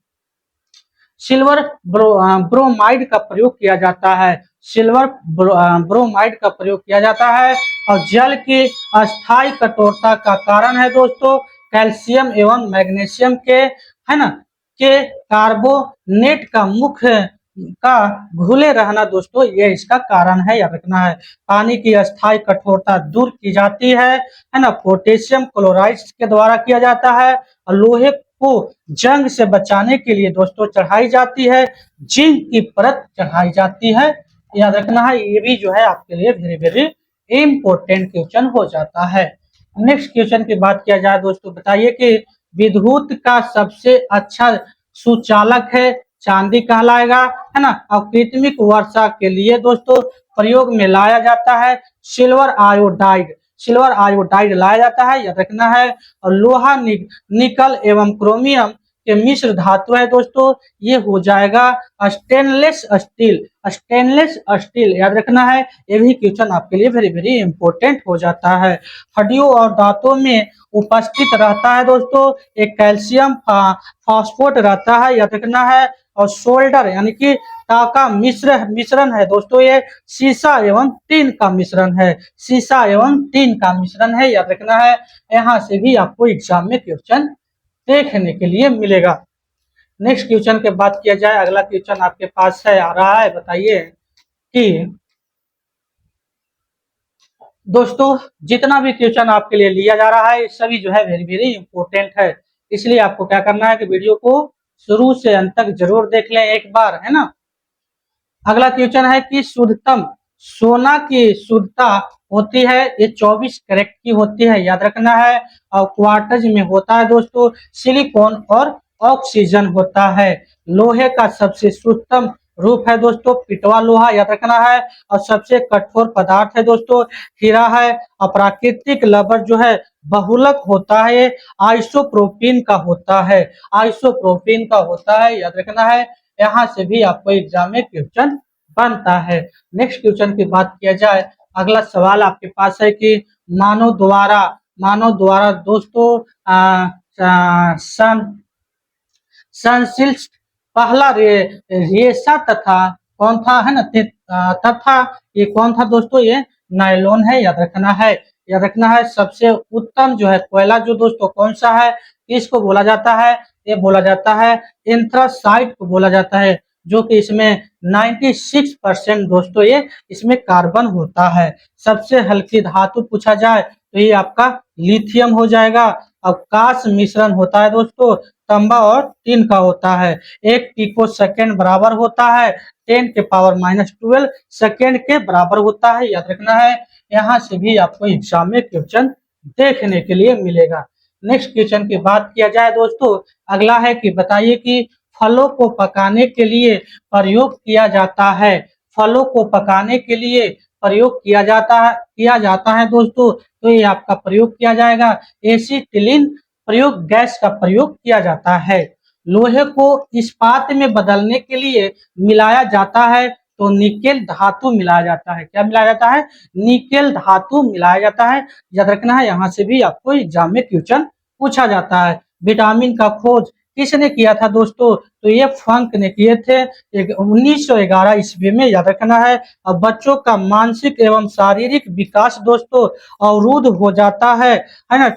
सिल्वर ब्रोमाइड का प्रयोग किया जाता है, सिल्वर ब्रोमाइड का प्रयोग किया जाता है। और जल की अस्थायी कठोरता का कारण है दोस्तों कैल्शियम एवं मैग्नीशियम के, है ना, के कार्बोनेट का मुख्य का घुले रहना दोस्तों, ये इसका कारण है, याद रखना है। पानी की अस्थायी कठोरता दूर की जाती है ना, पोटेशियम क्लोराइड के द्वारा किया जाता है। और लोहे को जंग से बचाने के लिए दोस्तों चढ़ाई जाती है, जिंक की परत चढ़ाई जाती है, याद रखना है। ये भी जो है आपके लिए वेरी वेरी इम्पोर्टेंट क्वेश्चन हो जाता है। नेक्स्ट क्वेश्चन की बात किया जाए दोस्तों, बताइए कि विद्युत का सबसे अच्छा सुचालक है, चांदी कहलाएगा, है ना। और कृत्रिम वर्षा के लिए दोस्तों प्रयोग में लाया जाता है सिल्वर आयोडाइड, सिल्वर आयोडाइड लाया जाता है, याद रखना है। और लोहा निकल एवं क्रोमियम के मिश्र धातु है दोस्तों, ये हो जाएगा स्टेनलेस स्टील, स्टेनलेस स्टील, याद रखना है। ये भी क्वेश्चन आपके लिए वेरी वेरी इंपॉर्टेंट हो जाता है। हड्डियों और दांतों में उपस्थित रहता है दोस्तों एक कैल्शियम फॉस्फेट रहता है, याद रखना है। और सोल्डर यानी कि टाका मिश्रण है दोस्तों, ये सीसा एवं टीन का मिश्रण है, सीसा एवं टीन का मिश्रण है, याद रखना है। यहाँ से भी आपको एग्जाम में क्वेश्चन देखने के लिए मिलेगा। नेक्स्ट क्वेश्चन के बात किया जाए, अगला क्वेश्चन आपके पास है आ रहा है, बताइए कि दोस्तों जितना भी क्वेश्चन आपके लिए लिया जा रहा है सभी जो है वेरी वेरी इंपॉर्टेंट है, इसलिए आपको क्या करना है कि वीडियो को शुरू से अंत तक जरूर देख लें एक बार, है ना। अगला क्वेश्चन है कि शुद्धतम सोना की शुद्धता होती है, ये 24 कैरेट की होती है, याद रखना है। और क्वार्टज में होता है दोस्तों सिलिकॉन और ऑक्सीजन होता है। लोहे का सबसे शुद्धतम रूप है दोस्तों पिटवा लोहा, याद रखना है। और सबसे कठोर पदार्थ है दोस्तों हीरा है। और प्राकृतिक लबर जो है बहुलक होता है, आइसोप्रोपीन का होता है, आइसोप्रोपीन का होता है, याद रखना है। यहाँ से भी आपको एग्जाम में क्वेश्चन बनता है। नेक्स्ट क्वेश्चन की बात किया जाए, अगला सवाल आपके पास है कि मानव द्वारा दोस्तों संश्लिष्ट पहला रेशा तथा कौन था, है ना, तथा ये कौन था दोस्तों, ये नायलॉन है, याद रखना है। याद रखना है सबसे उत्तम जो है कोयला जो दोस्तों कौन सा है, इसको बोला जाता है, ये बोला जाता है एंथ्रासाइट को बोला जाता है, जो कि इसमें 96% दोस्तों ये इसमें कार्बन होता है। सबसे हल्की धातु पूछा जाए तो ये आपका लिथियम हो जाएगा। अवकाश मिश्रण होता है दोस्तों तांबा और टिन का होता है। 1 पिको सेकेंड बराबर होता है 10⁻⁻12 सेकेंड के बराबर होता है, याद रखना है। यहाँ से भी आपको एग्जाम में क्वेश्चन देखने के लिए मिलेगा। नेक्स्ट क्वेश्चन की बात किया जाए दोस्तों, अगला है कि बताइए कि फलों को पकाने के लिए प्रयोग किया जाता है, फलों को पकाने के लिए प्रयोग किया जाता है दोस्तों, तो ये आपका प्रयोग किया जाएगा एसिटिलीन प्रयोग गैस का प्रयोग किया जाता है। लोहे को इस्पात में बदलने के लिए मिलाया जाता है, तो निकेल धातु मिलाया जाता है। क्या मिलाया जाता है, निकेल धातु मिलाया जाता है, याद रखना है। यहाँ से भी आपको एग्जाम में क्वेश्चन पूछा जाता है। विटामिन का खोज किसने किया था दोस्तों, तो ये फंक ने किए थे 1911 ईस्वी में, याद रखना है। अब बच्चों का मानसिक एवं शारीरिक विकास दोस्तों अवरुद्ध हो जाता है ना,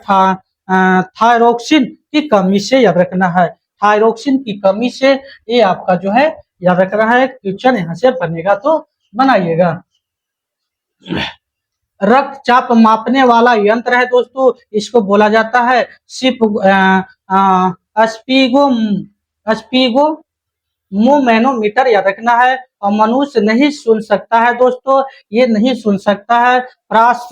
थायरोक्सिन की कमी से, याद रखना है, थायरोक्सिन की कमी से। ये आपका जो है याद रखना है क्वेश्चन यहाँ से बनेगा, तो बनाइएगा। रक्तचाप मापने वाला यंत्र है दोस्तों, इसको बोला जाता है स्पीगो स्पीगो मैनोमीटर, याद रखना है। और मनुष्य नहीं सुन सकता है दोस्तों, ये नहीं सुन सकता है प्रास,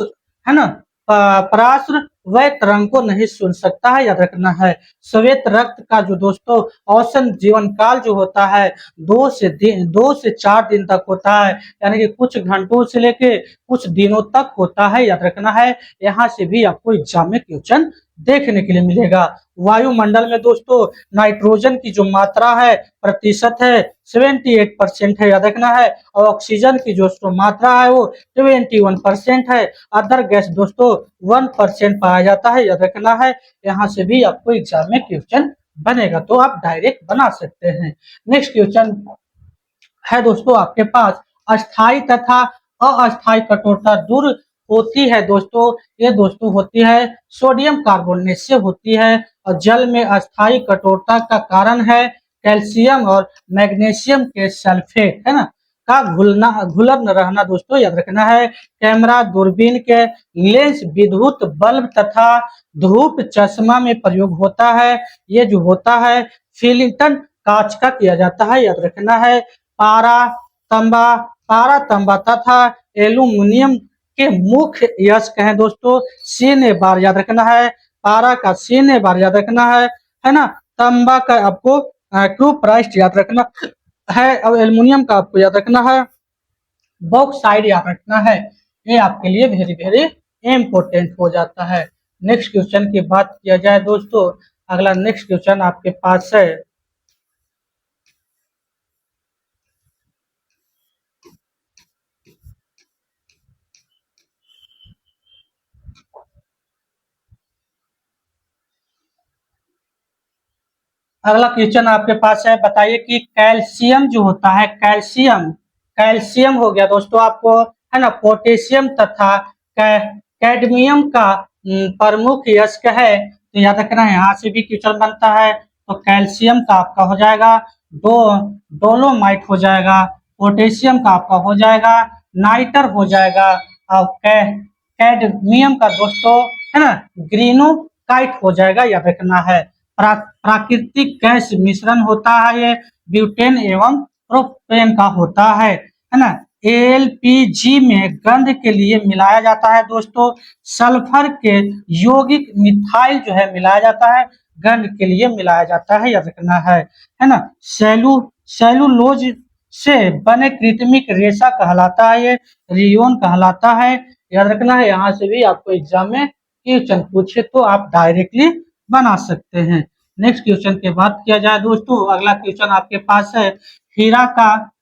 है ना, पराश्र वह तरंग को नहीं सुन सकता है, याद रखना है। श्वेत रक्त का जो दोस्तों औसत जीवन काल जो होता है 2 से 4 दिन तक होता है, यानी कि कुछ घंटों से लेके कुछ दिनों तक होता है, याद रखना है। यहाँ से भी आपको एग्जाम में क्वेश्चन देखने के लिए मिलेगा। वायुमंडल में दोस्तों नाइट्रोजन की जो मात्रा है प्रतिशत है 78% है, याद रखना है। और ऑक्सीजन की जो मात्रा है वो 21% है। अदर गैस दोस्तों 1% पाया जाता है, याद रखना है। यहाँ से भी आपको एग्जाम में क्वेश्चन बनेगा, तो आप डायरेक्ट बना सकते हैं। नेक्स्ट क्वेश्चन है दोस्तों आपके पास, अस्थाई तथा अस्थाई कठोरता दूर होती है दोस्तों, ये दोस्तों होती है सोडियम कार्बोनेट से होती है। और जल में अस्थाई कठोरता का कारण है कैल्शियम और मैग्नीशियम के सल्फेट, है ना, का घुलन रहना दोस्तों, याद रखना है। कैमरा दूरबीन के लेंस विद्युत बल्ब तथा धूप चश्मा में प्रयोग होता है, ये जो होता है फिलिंगटन कांच का किया जाता है, याद रखना है। पारा तांबा तथा एल्यूमिनियम के मुख्य यस्क हैं दोस्तों सीने बार, याद रखना है। पारा का सीने बार याद रखना है ना। तांबा का आपको ट्रू प्राइस याद रखना है। और एल्युमिनियम का आपको याद रखना है। बॉक्साइड याद रखना है। ये आपके लिए वेरी वेरी इम्पोर्टेंट हो जाता है। नेक्स्ट क्वेश्चन की बात किया जाए दोस्तों, अगला नेक्स्ट क्वेश्चन आपके पास है, अगला क्वेश्चन आपके पास है, बताइए कि कैल्शियम जो होता है, कैल्शियम हो गया दोस्तों आपको, है ना, पोटेशियम तथा कैडमियम का प्रमुख यस्क है, तो याद रखना है। यहाँ से भी क्वेश्चन बनता है, तो कैल्शियम का आपका हो जाएगा डोलोमाइट हो जाएगा, पोटेशियम का आपका हो जाएगा नाइटर हो जाएगा, और कैडमियम का दोस्तों, है ना, ग्रीनोकाइट हो जाएगा, याद रखना है। प्राकृतिक गैस मिश्रण होता है, ये ब्यूटेन एवं प्रोपेन का होता है ना। एलपीजी में गंध के लिए मिलाया जाता है दोस्तों सल्फर के यौगिक मिथाइल जो है मिलाया जाता है, गंध के लिए मिलाया जाता है, याद रखना है ना। सेलुलोज से बने कृत्रिमिक रेशा कहलाता है, ये रियोन कहलाता है। याद रखना है, यहाँ से भी आपको एग्जाम में क्वेश्चन पूछे तो आप डायरेक्टली बना सकते हैं। नेक्स्ट क्वेश्चन की बात किया जाए दोस्तों, अगला क्वेश्चन आपके पास है, हीरा का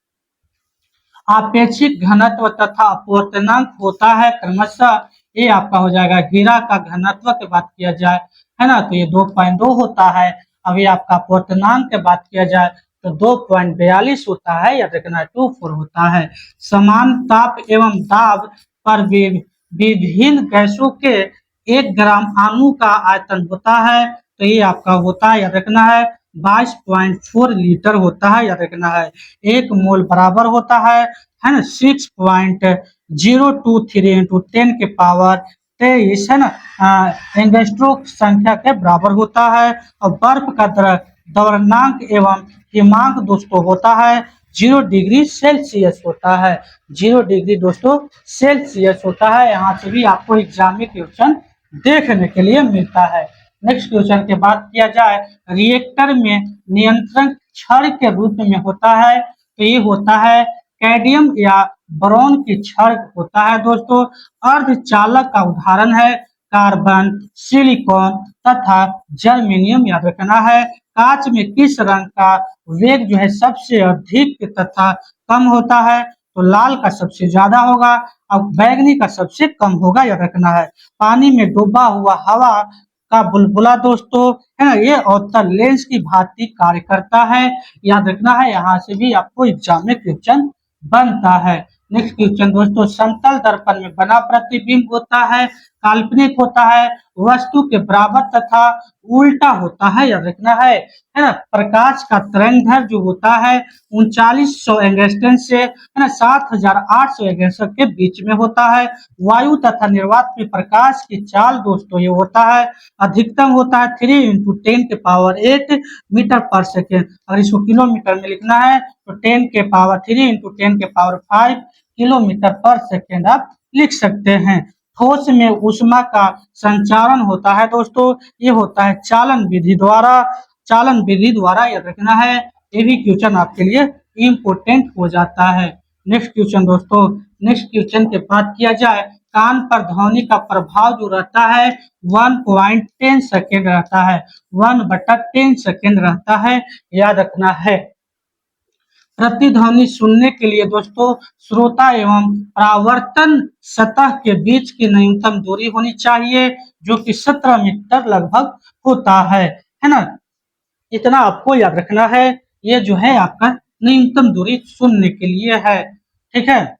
आपेक्षिक घनत्व तथा अपवर्तनांक होता है क्रमशः। ये आपका हो जाएगा हीरा का घनत्व की बात किया जाए, है ना, तो ये 2.2 होता है। अभी आपका अपवर्तनांक की बात किया जाए तो 2.42 होता है, याद रखना 24 होता है। समान ताप एवं दाब पर विभिन्न गैसों के 1 ग्राम अणु का आयतन होता है, तो ये आपका होता है, याद रखना है 22.4 लीटर होता है, याद रखना है। 1 मोल बराबर होता है ना 6.023 इंटू 10 के पावर 23 है ना, एंगस्ट्रो संख्या के बराबर होता है। और बर्फ का द्रवनांक एवं हिमांक दोस्तों होता है 0 डिग्री सेल्सियस होता है, 0 डिग्री दोस्तों सेल्सियस होता है। यहाँ से भी आपको एग्जाम में क्वेश्चन देखने के लिए मिलता है। नेक्स्ट क्वेश्चन की बात किया जाए, रिएक्टर में नियंत्रण छड़ के रूप में होता है, तो ये होता है कैडियम या बोरॉन की छड़ होता है दोस्तों। अर्धचालक का उदाहरण है कार्बन, सिलिकॉन तथा जर्मेनियम, याद रखना है। कांच में किस रंग का वेग जो है सबसे अधिक तथा कम होता है, तो लाल का सबसे ज्यादा होगा और बैगनी का सबसे कम होगा, याद रखना है। पानी में डूबा हुआ हवा का बुलबुला दोस्तों, है ना, ये अवतल लेंस की भांति कार्य करता है, याद रखना है। यहाँ से भी आपको एग्जाम में क्वेश्चन बनता है। नेक्स्ट क्वेश्चन दोस्तों, समतल दर्पण में बना प्रतिबिंब होता है, काल्पनिक होता है, वस्तु के बराबर तथा उल्टा होता है, याद रखना है ना। प्रकाश का तरंगदैर्घ्य जो होता है 3900 एंगस्ट्रॉन से, है ना, 7800 एंगस्ट्रॉन के बीच में होता है। वायु तथा निर्वात में प्रकाश की चाल दोस्तों ये होता है, अधिकतम होता है 3 इंटू 10 के पावर 8 मीटर पर सेकेंड। अगर इसको किलोमीटर में लिखना है तो 10 के पावर 3 इंटू 10 के पावर 5 किलोमीटर पर सेकेंड आप लिख सकते हैं। ठोस में ऊष्मा का संचारण होता है दोस्तों, ये होता है चालन विधि द्वारा, चालन विधि द्वारा, याद रखना है। ये भी क्वेश्चन आपके लिए इम्पोर्टेंट हो जाता है। नेक्स्ट क्वेश्चन दोस्तों, नेक्स्ट क्वेश्चन के बात किया जाए, कान पर ध्वनि का प्रभाव जो रहता है 1.10 सेकेंड रहता है, 1/10 सेकेंड रहता है, याद रखना है। प्रतिध्वनि सुनने के लिए दोस्तों श्रोता एवं परावर्तन सतह के बीच की न्यूनतम दूरी होनी चाहिए, जो कि 17 मीटर लगभग होता है ना। इतना आपको याद रखना है, ये जो है आपका न्यूनतम दूरी सुनने के लिए है, ठीक है।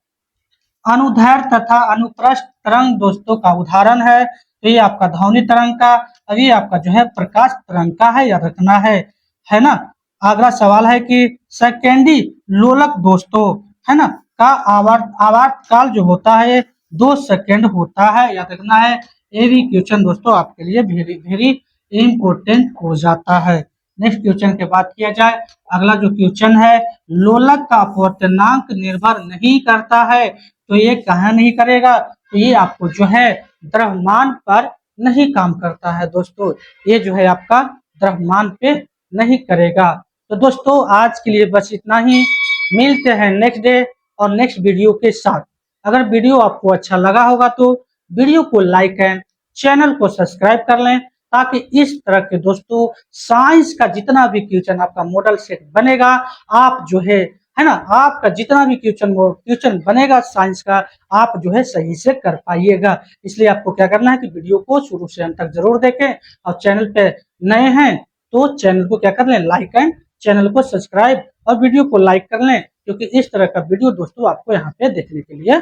अनुदैर्घ्य तथा अनुप्रस्थ तरंग दोस्तों का उदाहरण है, तो ये आपका ध्वनि तरंग का, अभी आपका जो है प्रकाश तरंग का है, याद रखना है ना। अगला सवाल है कि सेकेंडी लोलक दोस्तों, है ना, का आवर्त काल जो होता है 2 सेकेंड होता है, याद रखना है। ये भी क्वेश्चन दोस्तों आपके लिए वेरी वेरी इम्पोर्टेंट हो जाता है। नेक्स्ट क्वेश्चन की बात किया जाए, अगला जो क्वेश्चन है, लोलक का अपवर्तनांक निर्भर नहीं करता है, तो ये कहाँ नहीं करेगा, तो ये आपको जो है द्रव्यमान पर नहीं काम करता है दोस्तों, ये जो है आपका द्रव्यमान पे नहीं करेगा। तो दोस्तों आज के लिए बस इतना ही, मिलते हैं नेक्स्ट डे और नेक्स्ट वीडियो के साथ। अगर वीडियो आपको अच्छा लगा होगा तो वीडियो को लाइक एंड चैनल को सब्सक्राइब कर लें, ताकि इस तरह के दोस्तों साइंस का जितना भी क्वेश्चन आपका मॉडल सेट बनेगा, आप जो है ना, आपका जितना भी क्वेश्चन बनेगा साइंस का, आप जो है सही से कर पाइएगा। इसलिए आपको क्या करना है कि वीडियो को शुरू से अंत तक जरूर देखें, और चैनल पे नए हैं तो चैनल को क्या कर लें, लाइक एंड चैनल को सब्सक्राइब और वीडियो को लाइक कर लें, क्योंकि इस तरह का वीडियो दोस्तों आपको यहाँ पे देखने के लिए